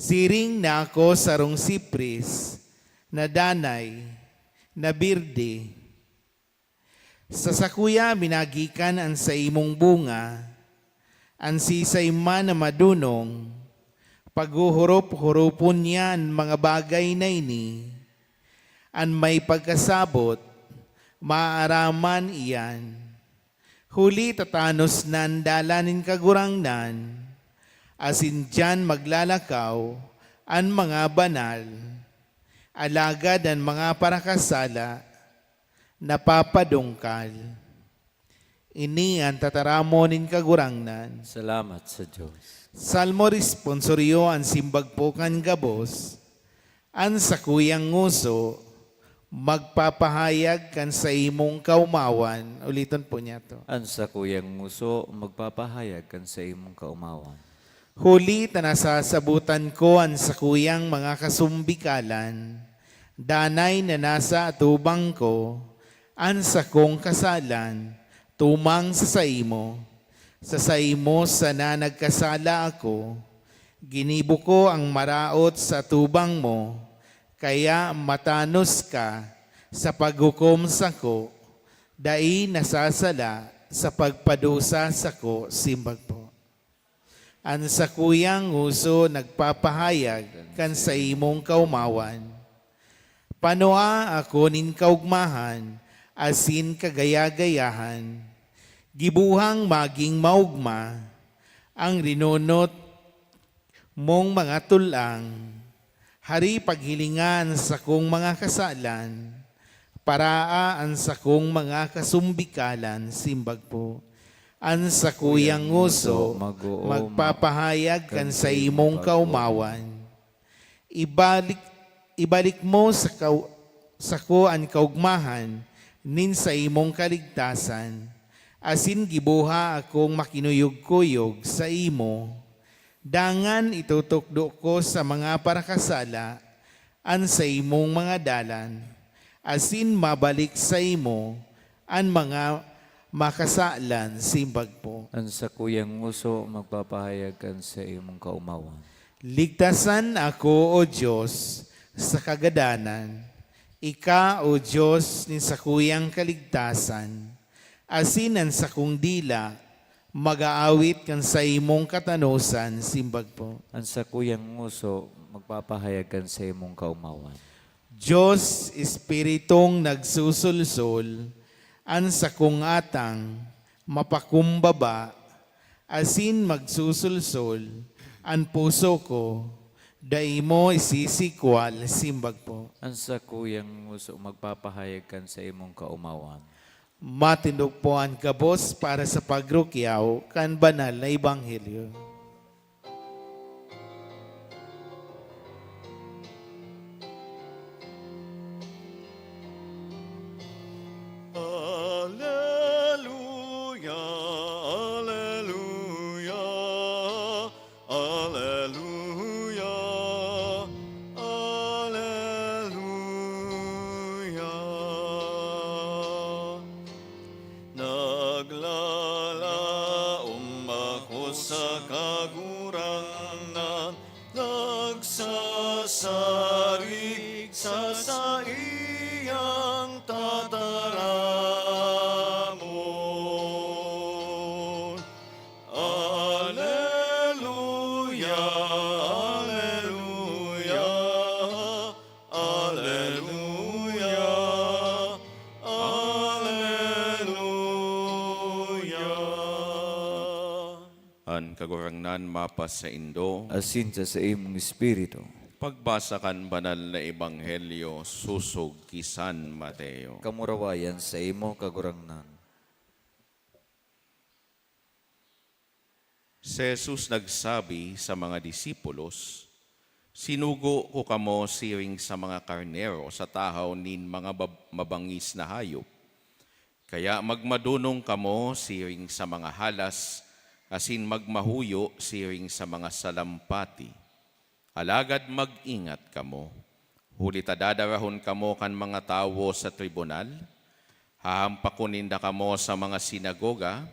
F: Siring na ako sarong sipris, na danay, na birde. Sa sakuya minagikan ang sa imong bunga, ang sisay man na madunong, paghuhurop-hurupon niyan mga bagay na ini, ang may pagkasabot, maaaraman iyan. Huli tatanos nan dalanin kagurangnan, asin dyan maglalakaw, ang mga banal, alagad ang mga parakasala, napapadungkal. Ini ang tataramonin kagurangnan.
C: Salamat sa Diyos.
F: Salmo responsoryo ang simbagpukan gabos, ang sakuyang nguso, magpapahayag kan sa imong kaumawan. Ulitin po niya to.
C: Ang sa kuyang nguso, magpapahayag kan sa imong kaumawan.
F: Huli tanasasabutan ko ang sakuyang mga kasumbikalan, danay na nasa atubang ko, an sa kong kasalan, tumang sa saimo. Sa saimo sana nagkasala ako, ginibo ko ang maraot sa tubang mo, kaya matanos ka sa paghukom sako, dai nasasala sa pagpadusa sako, simbag po. Ang sakuyang uso nagpapahayag kan sa imong kaumawan. Panoa ako nin kaugmahan, asin kagaya-gayahan, gibuhang maging maugma, ang rinunot mong mga tulang, hari paghilingan sa kong mga kasalan, paraan sa kong mga kasumbikalan, simbag po. Ang sakuyang nguso, magpapahayag kan sa imong kaumawan. Ibalik mo sa ko ang kaugmahan, nin sa imong kaligtasan, asin gibuha akong makinuyog-kuyog sa imo, dangan itutukdo ko sa mga parakasala, an sa imong mga dalan, asin mabalik sa imo, an mga makasalan, simbag po.
C: Ang sa kuyang nguso, magpapahayag kan sa imong kaumawan.
F: Ligtasan ako, O Diyos, sa kagadanan. Ika, O Diyos, ni sa kuyang kaligtasan. asinan sa kong dila, mag-aawit kan sa imong katanusan, simbag po.
C: Ang sakuyang nguso, magpapahayag kan sa imong kaumawan.
F: Diyos, Espiritong nagsusulsol, an sa kong atang, mapakumbaba, asin magsusulsol, an puso ko, dai mo isisikwal, simbag po.
C: Ang sakuyang nguso, magpapahayag kan sa imong kaumawan.
F: Matindog po ang kabos para sa pagrukyaw kan banal na ebanghelyo.
D: Alleluia, alleluia, alleluia, alleluia. Naglalaom ako sa kagurangan, nagsasarig sa iyang tataramon. Alleluia, alleluia, alleluia, alleluia.
A: An kagurangnan mapas sa Indo,
C: Asin sa imong espiritu.
A: pagbasa kan banal na ebanghelyo susog kisan Mateo.
C: Kamurawayan sa imo kagurangnan.
A: Si Jesus nagsabi sa mga disipulos, sinugo ko kamo siring sa mga karnero sa tahaw nin mga mabangis na hayop. Kaya magmadunong kamo siring sa mga halas, asin magmahuyo siring sa mga salampati. Alagad mag-ingat kamo, huli tadadarahon kamo kan mga tawo sa tribunal, hahampakuninda kamo sa mga sinagoga,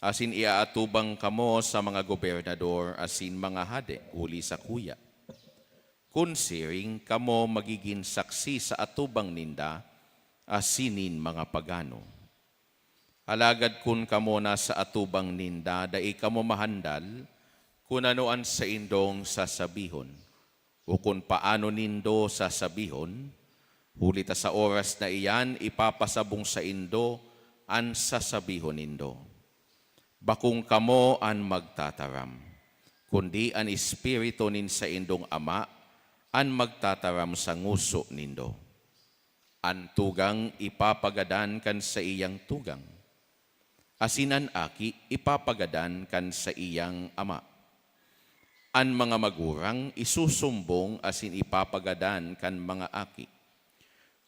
A: asin iaatubang kamo sa mga gobernador, asin mga hade, huli sa kuya. Kunsiring kamo magiging saksi sa atubang ninda, asinin mga pagano. Alagad kun kamo na sa atubang ninda, dai kamo mahandal, kung anoan sa indong sasabihon, o kung paano nindo sasabihon, huli ta sa oras na iyan, ipapasabong sa indo, an sasabihon nindo. Bakung kamo an magtataram, kundi an espiritu nin sa indong ama, an magtataram sa nguso nindo. An tugang ipapagadan kan sa iyang tugang, asinan aki ipapagadan kan sa iyang ama. An mga magurang isusumbong asin ipapagadan kan mga aki.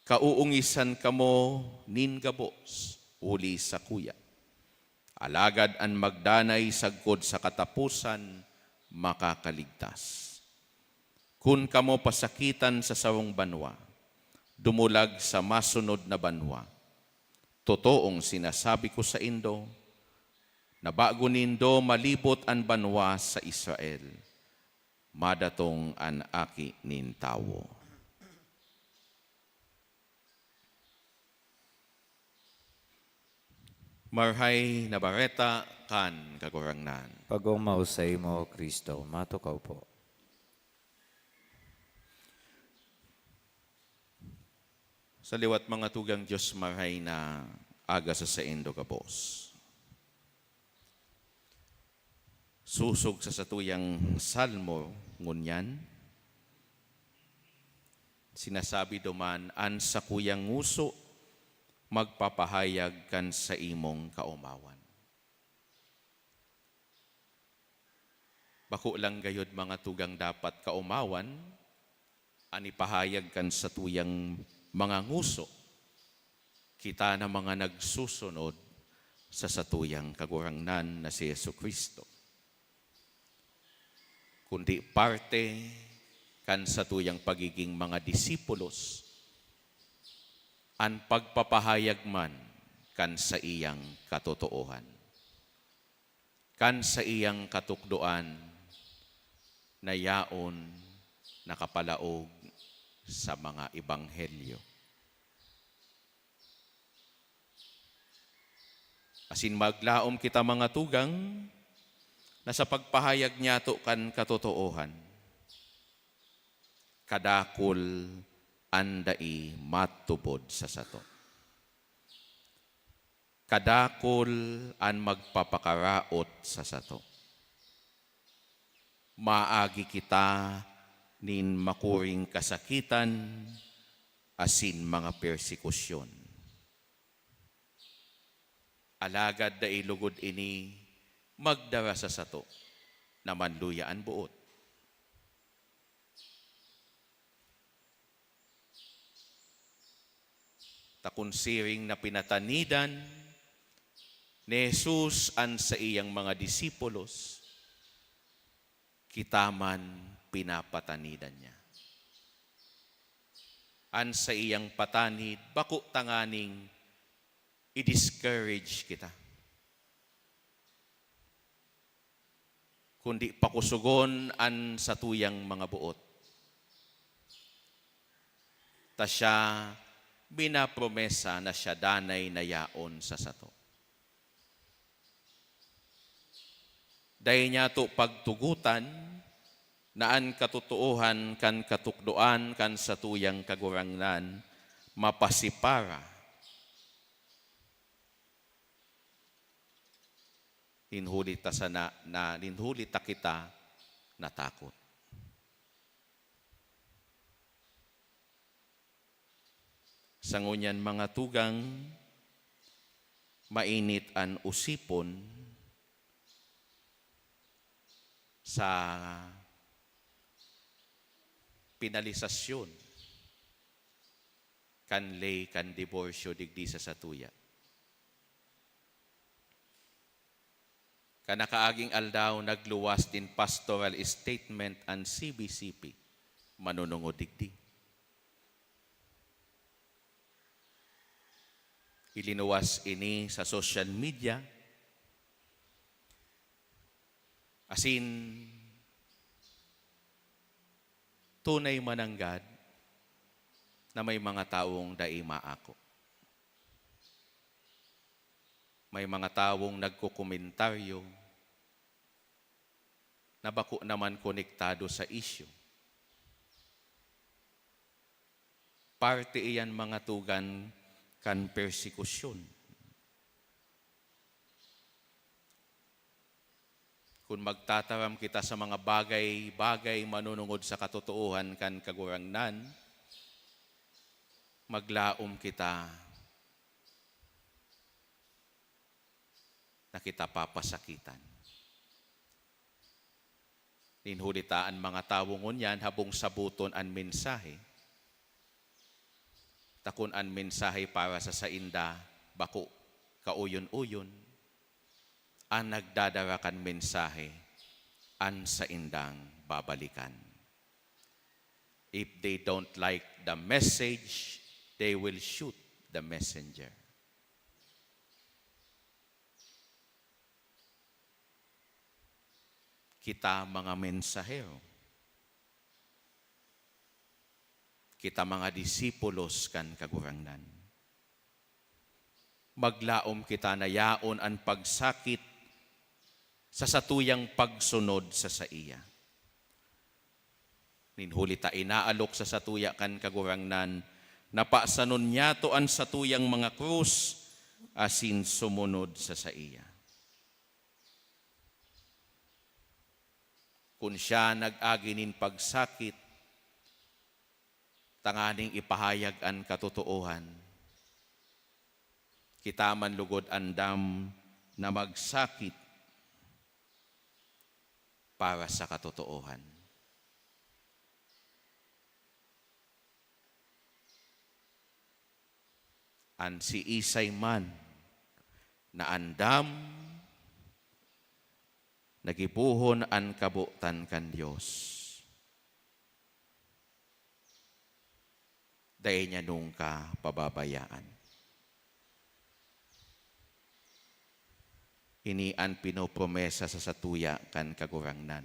A: Kauungisan kamo nin gabos, uli sa kuya. Alagad an magdanay sagkod sa katapusan, makakaligtas. Kun kamo pasakitan sa sarong banwa, dumulag sa masunod na banwa. Totoong sinasabi ko sa indo, na bago nindo malibot an banwa sa Israel, madatong an aki nin tawo. Marhay na bareta kan kagurangnan.
C: Pagong sa imo, Kristo, matukaw po.
A: Sa liwat mga tugang Diyos marhay na aga sa indo kapos. Susog sa satuyang salmo ngunyan, sinasabi duman, an sa kuyang nguso, magpapahayag kan sa imong kaumawan. Bako lang gayod mga tugang dapat kaumawan, anipahayag kan sa tuyang mga nguso, kita na mga nagsusunod sa satuyang kagurangnan na si Jesucristo. Kundi parte kan sa tuyang pagiging mga disipulos, an pagpapahayag man kan sa iyang katotoohan, kan sa iyang katukdoan, na yaon nakapalaog sa mga ebanghelyo. Asin maglaom kita mga tugang, na sa pagpahayag niya to kan katotoohan, kadakol andai matubod sa sato. Kadakol an magpapakaraot sa sato. Maagi kita nin makuring kasakitan, asin mga persekusyon. Alagad da ilugod ini, magdara sa sato, na manluyaan buot. Takunsiring na pinatanidan ni Jesus an sa iyang mga disipulos, kitaman pinapatanidan niya. An sa iyang patanid, bako tanganing i-discourage kita. Kundi pakusugon an sa tuyang mga buot. Ta siya binapromesa na siya danay na yaon sa sato. Dahil niya to pagtugutan, naan katutuohan kan katukdoan kan sa tuyang kagurangnan, mapasipara. Linhulita linhulita kita natakot. Sa ngunyan mga tugang, mainit an usipon sa pinalisasyon kan lay kan diborsyo digdi sa satuya. Kanakaaging aldaw nagluwas din pastoral statement ang CBCP, manunungod digdi. Ilinuwas ini sa social media, asin tunay mananggad na may mga taong daima ako. May mga taong nagkukomentaryo na bako naman konektado sa isyu. Parte iyan mga tugan kan persekusyon. Kung magtataram kita sa mga bagay-bagay manunungod sa katotoohan kan kagurangnan, maglaom kita na kita papasakitan. Ninhulitaan mga tawong yan habong sabuton an mensahe. Takon an mensahe para sa sainda, bako kauyon-uyon, ang nagdadarakan mensahe, an saindang babalikan. If they don't like the message, they will shoot the messenger. Kita mga mensahero, kita mga disipulos kan kagurangnan, maglaom kita na yaon ang pagsakit sa satuyang pagsunod sa saiya. Ninhulita inaalok sa satuya kan kagurangnan, napasanon niya to ang satuyang mga krus, asin sumunod sa saiya. Kung siya nag-aginin pagsakit, tanganing ipahayag ang katotoohan. Kita man lugod andam na magsakit para sa katotoohan. An si Isay man na andam nagipuhon an kabutan kan Dios. Dahil niya nung ka pababayaan. Ini an pinopromesa sa satuya kan kagurangnan.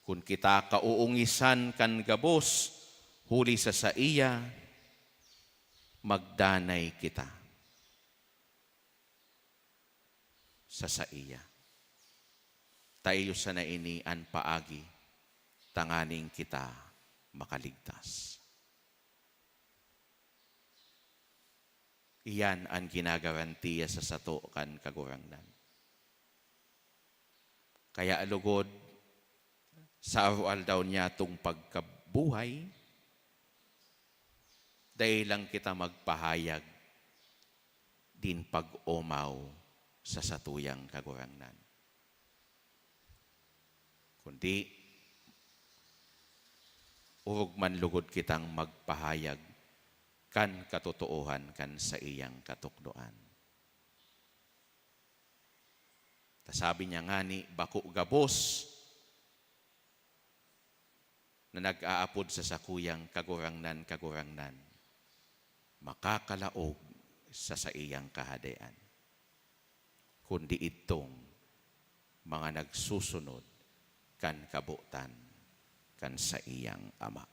A: Kung kita kauungisan kan gabos, huli sa saiya, magdanay kita. sa iya. Tayo sa nainian paagi, tanganing kita makaligtas. Iyan ang ginagarantiya sa sato kan kagurangnan. Kaya alugod, sa arual daw niya itong pagkabuhay, dahil lang kita magpahayag din pag-umaw sa satuyang kagurangnan. Kundi, urog man lugod kitang magpahayag kan katotohan kan sa iyang katukdoan. Sabi niya nga ni, bako gabos na nag-aapod sa sakuyang kagurangnan, makakalaog sa iyang kahadian. Kundi itong mga nagsusunod kan kabutan kan sa iyang ama.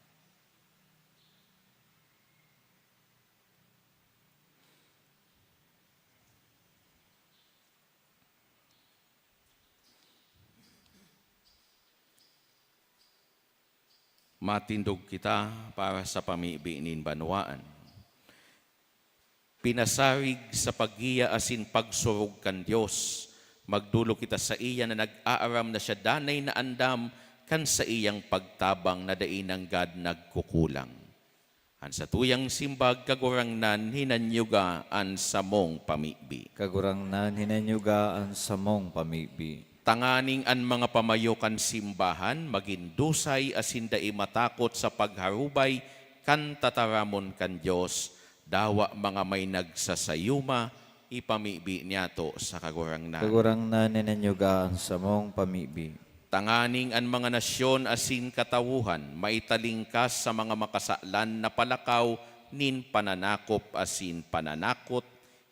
A: Matindog kita para sa pamibiinin banwaan. Pinasarig sa paggiya asin pagsurog kan Diyos. Magdulo kita sa iya na nag-aaram na siya danay na andam kan sa iyang pagtabang na dainang God nagkukulang. Han sa tuyang simbag kagurangnan hinanyugaan sa mong pamibi.
C: Kagurangnan hinanyugaan sa mong pamibi.
A: Tanganing an mga pamayokan simbahan, magindusay asin dai matakot sa pagharubay, kan tataramon kan Diyos, dawa mga may nagsasayuma, ipamibi niyato sa kagurangnan.
C: Kagurangnan hinanyugaan sa mong pamibi.
A: Tanganing an mga nasyon asin katawuhan, maitalingkas sa mga makasalan na palakaw, nin pananakop asin pananakot,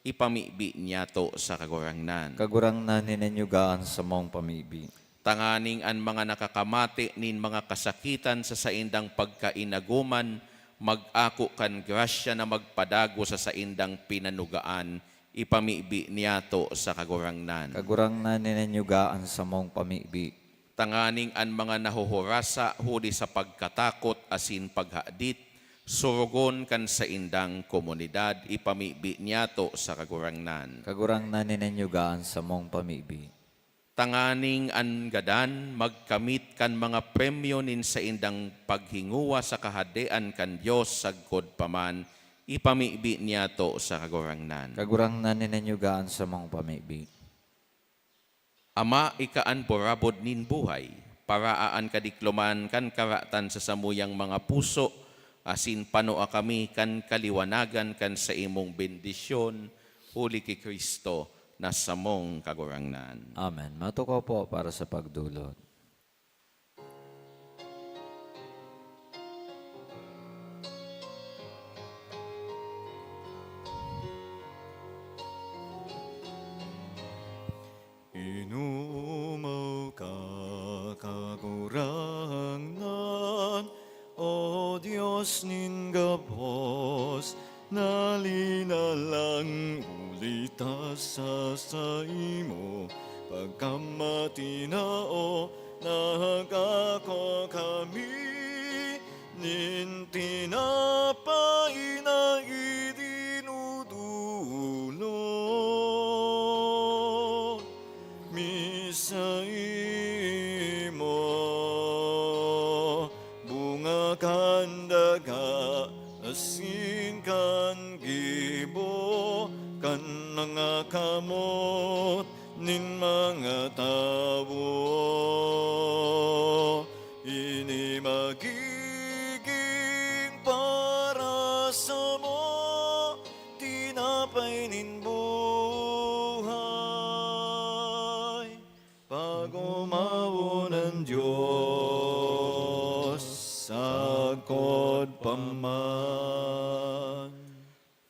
A: ipamibi niyato sa kagurangnan.
C: Kagurangnan hinanyugaan sa mong pamibi.
A: Tanganing an mga nakakamati nin mga kasakitan sa saindang pagkainaguman, mag-ako kan grasya na magpadago sa saindang pinanugaan, ipamibi niyato sa kagurangnan.
C: Kagurangnan hinanyugaan sa mong pamibi.
A: Tanganing an mga nahuhurasa huli sa pagkatakot asin paghadit, surugon kan sa indang komunidad, ipamibi niyato sa kagurangnan.
C: Kagurangnan hinanyugaan sa mong pamibi.
A: Tanganing an gadan, magkamit kan mga premyo nin sa indang paghinguwa sa kahadean kan Diyos sagkod paman, ipamibi niyato sa kagurangnan.
C: Kagurangnan hinanyugaan sa mong pamibi.
A: Ama, ikaan borabod nin buhay, paraaan kadikloman kan karatan sa samuyang mga puso, asin panoa kami kan kaliwanagan kan sa imong bendisyon, huli ki Kristo na samong kagurangnan.
C: Amen. Matukaw po para sa pagdulot.
D: Inumaw ka kagurangnan, O Diyos nin gabos, nalinalang ulita sa imo, pagkamatinao nagako kami, nin tinapay na idinudulot, misa imo, bunga kandaga, asin kan gibo, kan mga kamot, nin mga tao. Ini magiging para sa mo, tinapay nin buhay, pag umawo ng Diyos, sagkod paman.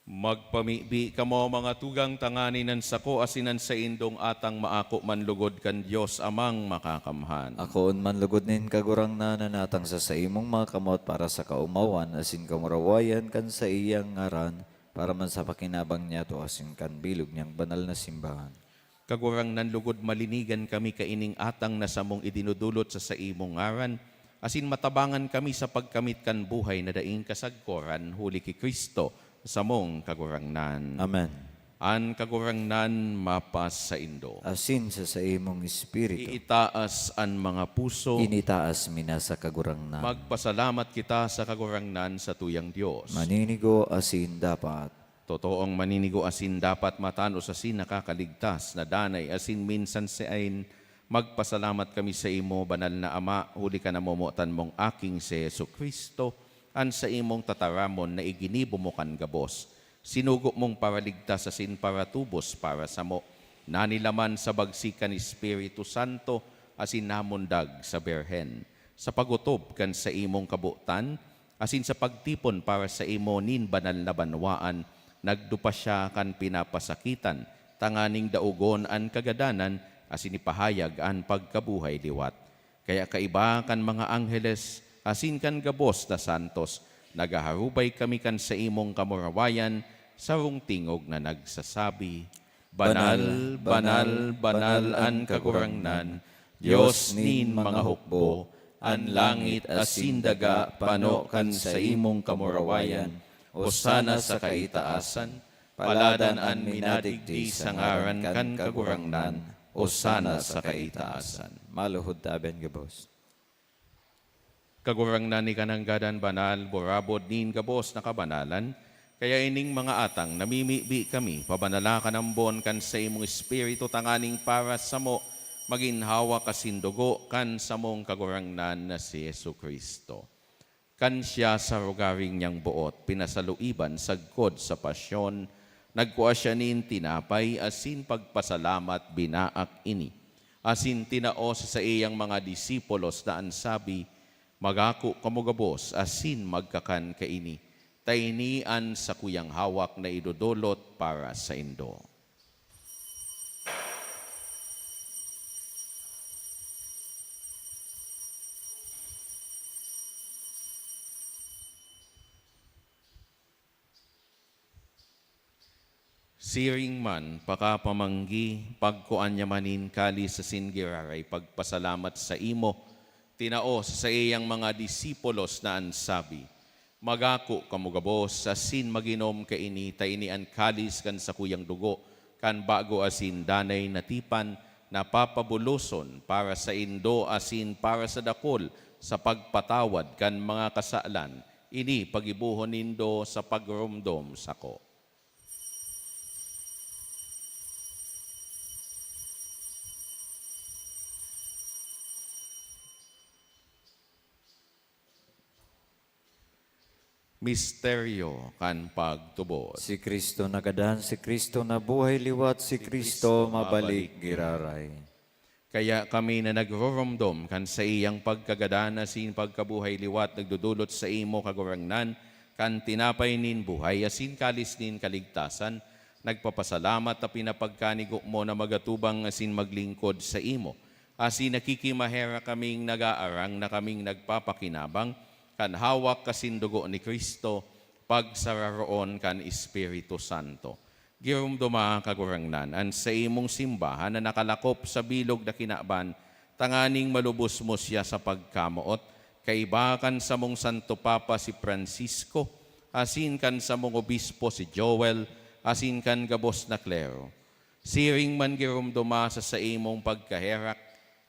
A: Magpamibi kamo mga tugang tangani nan sako asinan sa indong atang maako manlugod kan Diyos amang makakamhan.
C: Akoon man lugod nin kagurangnan na natang sa imong mga kamot para sa kaumawan, asin kamurawayan kan sa iyang ngaran, para man sa pakinabang niya to asin kan bilog niyang banal na simbahan.
E: Kagurang nan lugod malinigan kami kaining atang na samong idinudulot sa imong ngaran, asin matabangan kami sa pagkamit kan buhay na daing kasagkoran huli ki Kristo samong kagurangnan.
C: Amen.
E: An kagurangnan mapas sa Indo.
C: Asin sa imong espiritu,
E: Iitaas an mga puso.
C: initaas mina sa kagurangnan.
E: Magpasalamat kita sa kagurangnan sa tuyang Diyos.
C: Maninigo asin dapat.
E: Totoong maninigo asin dapat matanos asin nakakaligtas na danay asin minsan si ain. Magpasalamat kami sa imo, banal na Ama, huli ka na momotan mong aking si Yesu Kristo, an sa imong tataramon na iginibo mo kan gabos. Sinugo mong paraligtas asin para tubos para sa mo. Nanilaman sa bagsikan ni Espiritu Santo asin namundag sa berhen. Sa pagutob kan sa imong kabutan, asin sa pagtipon para sa imo nin banal na banwaan, nagdupa siya kan pinapasakitan, tanganing daugon an kagadanan, asin ipahayag an pagkabuhay liwat. Kaya kaiba kan mga angheles, asin kan gabos na santos, nagaharubay kami kan sa imong kamurawayan, sarong tingog na nagsasabi, Banal, banal, banal an kagurangnan, Diyos nin mga hukbo, an langit asin daga pano kan sa imong kamurawayan, Hosana sa kaitaasan, paladan an minadigdi sa ngaran kan kagurangnan, Hosana sa kaitaasan.
C: Maluhod taben gabos.
E: Kagurangnan ni kananggadan banal, borabod nin gabos na kabanalan, kaya ining mga atang namimibi kami, pabanala ka ng bon kan sa imong espiritu tanganing para sa mo, maginhawa kasindugo kan sa mong kagurangnan na si Yesu Kristo. Kan siya sa rugaring niyang buot, pinasaluiban sagkod sa pasyon, nagkuha siya nin tinapay, asin pagpasalamat binaak ini. Asin tinaos sa iyang mga disipulos na ansabi, magako kamugabos, asin magkakan kaini. Tainian sa kuyang hawak na idudulot para sa Indo. Siring man, pakapamanggi, pagkuan niya manin kali sa singiraray, pagpasalamat sa imo, tinaos sa iyang mga disipulos na ansabi, magako kamugabos, asin maginom kaini, tainian kalis kan sa kuyang dugo, kan bago asin danay natipan, napapabuloson para sa Indo asin para sa dakol, sa pagpatawad kan mga kasalan, ini pagibuhon nindo sa pagrumdom sako. Misteryo kan pagtubos.
C: Si Kristo nagadan, si Kristo na buhay liwat, si Kristo mabalik giraray.
E: Kaya kami na nagroromdom kan sa iyang pagkagadana sin pagkabuhay liwat, nagdudulot sa imo kagurangnan, kan tinapay nin buhay, asin kalis nin kaligtasan, nagpapasalamat na pinapagkanigo mo na magatubang asin maglingkod sa imo. Asin nakikimahera kaming nagaarang na kaming nagpapakinabang, kan hawak kasindugo ni Kristo, pagsararoon kan Espiritu Santo. Girumduma kagurangnan, an sa imong simbahan na nakalakop sa bilog na kinaban, tanganing malubos mo siya sa pagkamuot, kaibakan sa mong Santo Papa si Francisco, asin kan sa mong obispo si Joel, asin kan gabos na klero. Siring man girumduma sa imong pagkaherak,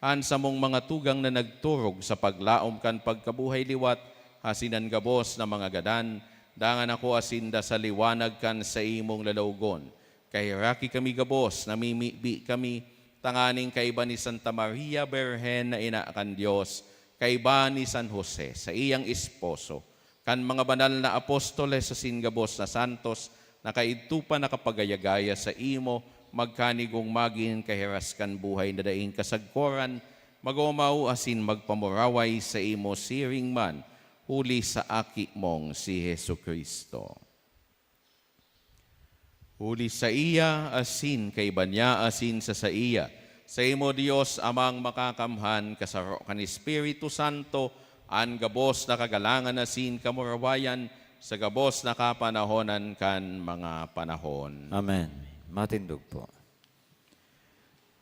E: an sa mong mga tugang na nagturog sa paglaom kan pagkabuhay liwat, asinan gabos na mga gadan, dangan ako asinda sa liwanag kan sa imong lalawgon. Kahiraki kami gabos, namimibi kami, tanganing kaiba ni Santa Maria Berhen na ina kan Diyos, kaiba ni San Jose sa iyang esposo, kan mga banal na apostoles sa singabos na santos, na kaitupa nakapagayagaya sa imo, magkanigong maging kahiraskan buhay na daing kasagkoran, magumaw asin magpamuraway sa imo siring man, huli sa aki mong si Hesu Kristo. Huli sa iya, asin kay banya, asin sa iya. Sa imo Diyos amang makakamhan, kasaro kan Espiritu Santo, an gabos na kagalangan asin kamurawayan, sa gabos na kapanahonan kan mga panahon.
C: Amen. Matindog po.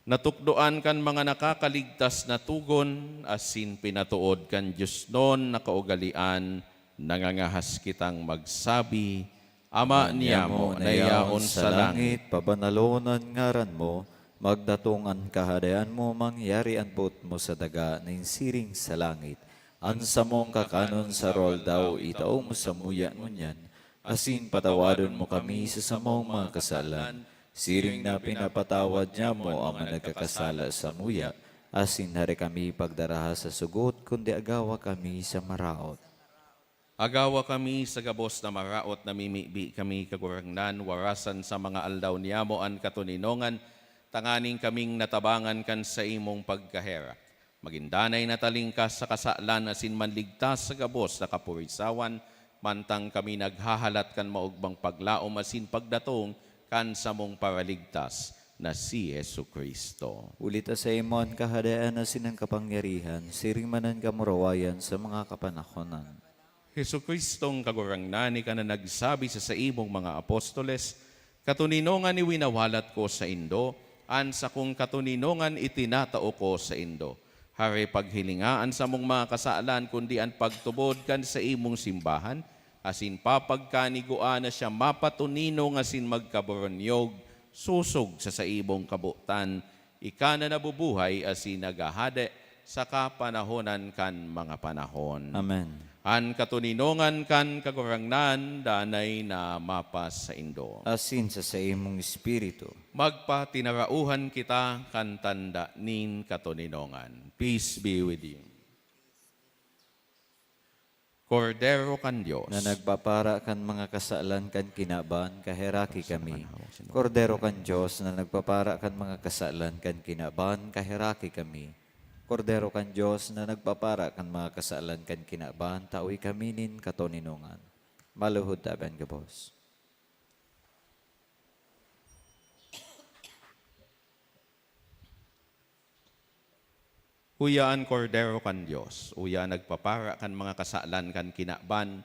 E: Natukdoan kan mga nakakaligtas na tugon, asin pinatuod kan Diyos noon na kaugalian, nangangahas kitang magsabi, Ama niyamo, nayaon sa langit,
C: pabanalonan ngaran mo, magdatungan kahadayan mo, mangyari ang put mo sa daga, siring sa langit. Ansa mong kakanon sa rol daw, itaw mo sa muya ngunyan, asin patawadon mo kami sa samong mga kasalan, siring na pinapatawad niya mo ang mga nagkakasala sa muya, asin hari kami pagdaraha sa sugot, kundi agawa kami sa maraot.
E: Agawa kami sa gabos na maraot na mimibi kami kagurangnan, warasan sa mga aldaw niyamo an katuninongan, tanganing kaming natabangan kan sa imong pagkahera. Magindanay natalingkas sa kasalan asin manligtas sa gabos na kapurisawan, mantang kami naghahalat kan maugbang paglaom asin pagdatong kan sa mong paraligtas na si Yesu Kristo.
C: Ulita sa imon kahadaan asin ang kapangyarihan, siring manan kamurawayan sa mga kapanahonan.
E: Hesu Kristong kagurangnan ka na nagsabi sa imong mga apostoles, katuninongan ni winawalat ko sa Indo, an sa kung katuninongan itinatao ko sa Indo. Hari paghilingaan sa mong mga kasaalan, kundi ang pagtubod kan sa imong simbahan, asin papagkaniguan na siya mapatuninong asin magkaboronyog, susog sa imong kabutan, ika na nabubuhay asin nagahade sa kapanahonan kan mga panahon.
C: Amen.
E: An katuninongan kan kagurangnan, danay na mapas sa Indo.
C: Asin sa imong espiritu.
E: Magpatinarauhan kita kan tanda nin katuninongan. Peace be with you. Kordero kan Diyos,
C: Na nagpapara kan mga kasalan kan kinaban, kaheraki kami. Kordero kan Diyos, na nagpapara kan mga kasalan kan kinaban, kaheraki kami. Kordero kan Diyos, na nagpapara kan mga kasalan kan kinaban, taoy kami nin katuninongan. Maluhod taban ka, boss.
E: Uyaan kordero kan Diyos, uya nagpapara kan mga kasalan kan kinaban,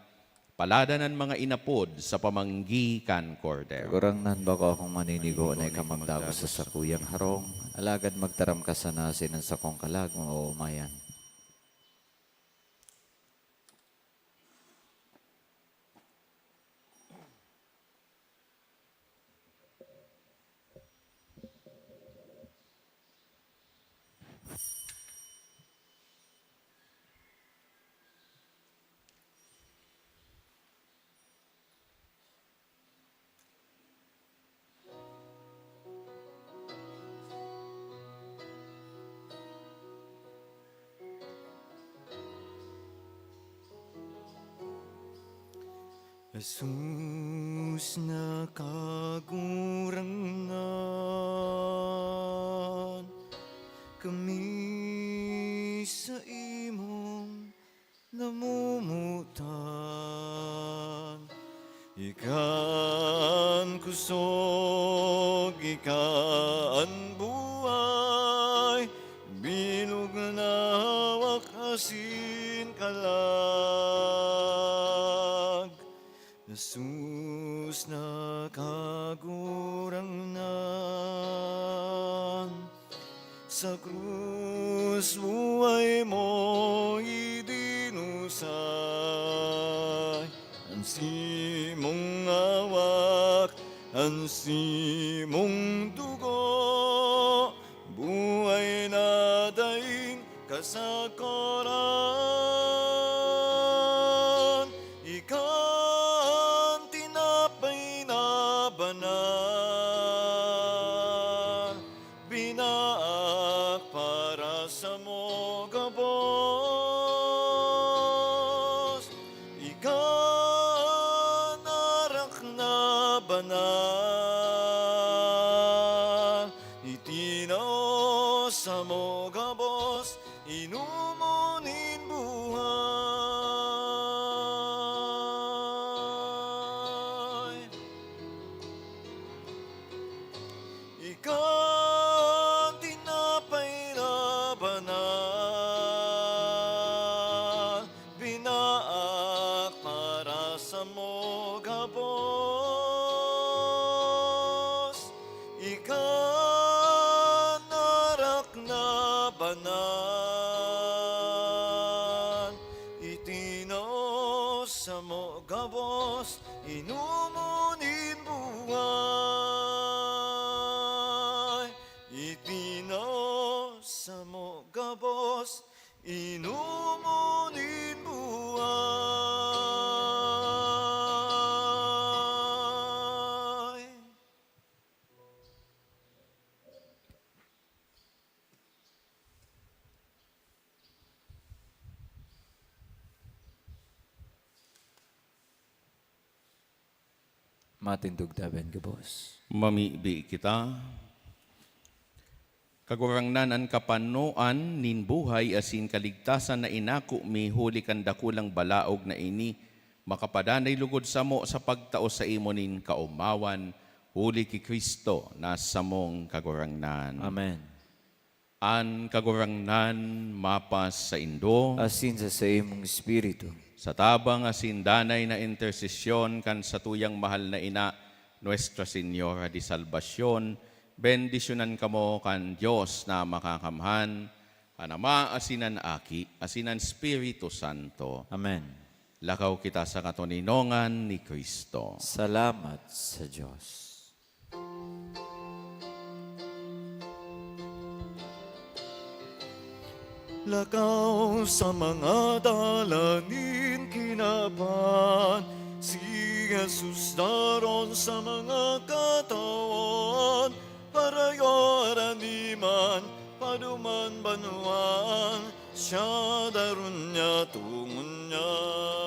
E: paladanan mga inapod sa pamanggi kan kordero.
C: Kurang nan ba ko akong maninigo na ikamagdagos sa sakuyang harong, alagad magtaram ka sa nasin sa kong kalag mo umayan.
D: Jesus na kagurangan, kami sa imong namumutan. Ikan kusog, ikan buhay, bilog na hawak asin kalag. Jesus na kagurangan, sa krus buhay mo idinusay. Ang simong awak, ang simong dugo, buhay na daing kasagaran. Ikan tinapay na banal, binaak para sa mo gabos. Ikan arak na banal, itinao sa mo gabos, inumunin buhay. Ikan tinapay na banal, binaak para sa mo gabos. sa mo gabos, inumunin buhay. Itinaw sa mo gabos, inumunin buhay.
C: Matindog taben gabos.
E: Mamibi kita. Kagurangnan ang kapanoan nin buhay asin kaligtasan na inako mi huli kan dakulang balaog na ini makapadanay lugod sa mo sa pagtao sa imo nin kaumawan huli ki Kristo na samong kagurangnan.
C: Amen.
E: An kagurangnan mapas sa indo
C: Asin sa imong espiritu.
E: sa tabang asin danay na intersesyon kan sa tuyang mahal na ina Nuestra Señora de Salvacion, bendisyonan kamo kan Diyos na makakamhan, Ama asinan Aki, asinan Espiritu Santo.
C: Amen.
E: Lakaw kita sa katuninongan ni Kristo.
C: Salamat sa Diyos.
D: Lakaw sa mga dalanin kinaban, si Jesus daron sa mga katawan, parayo araniman, paduman banuan, siya daron niya tungon niya.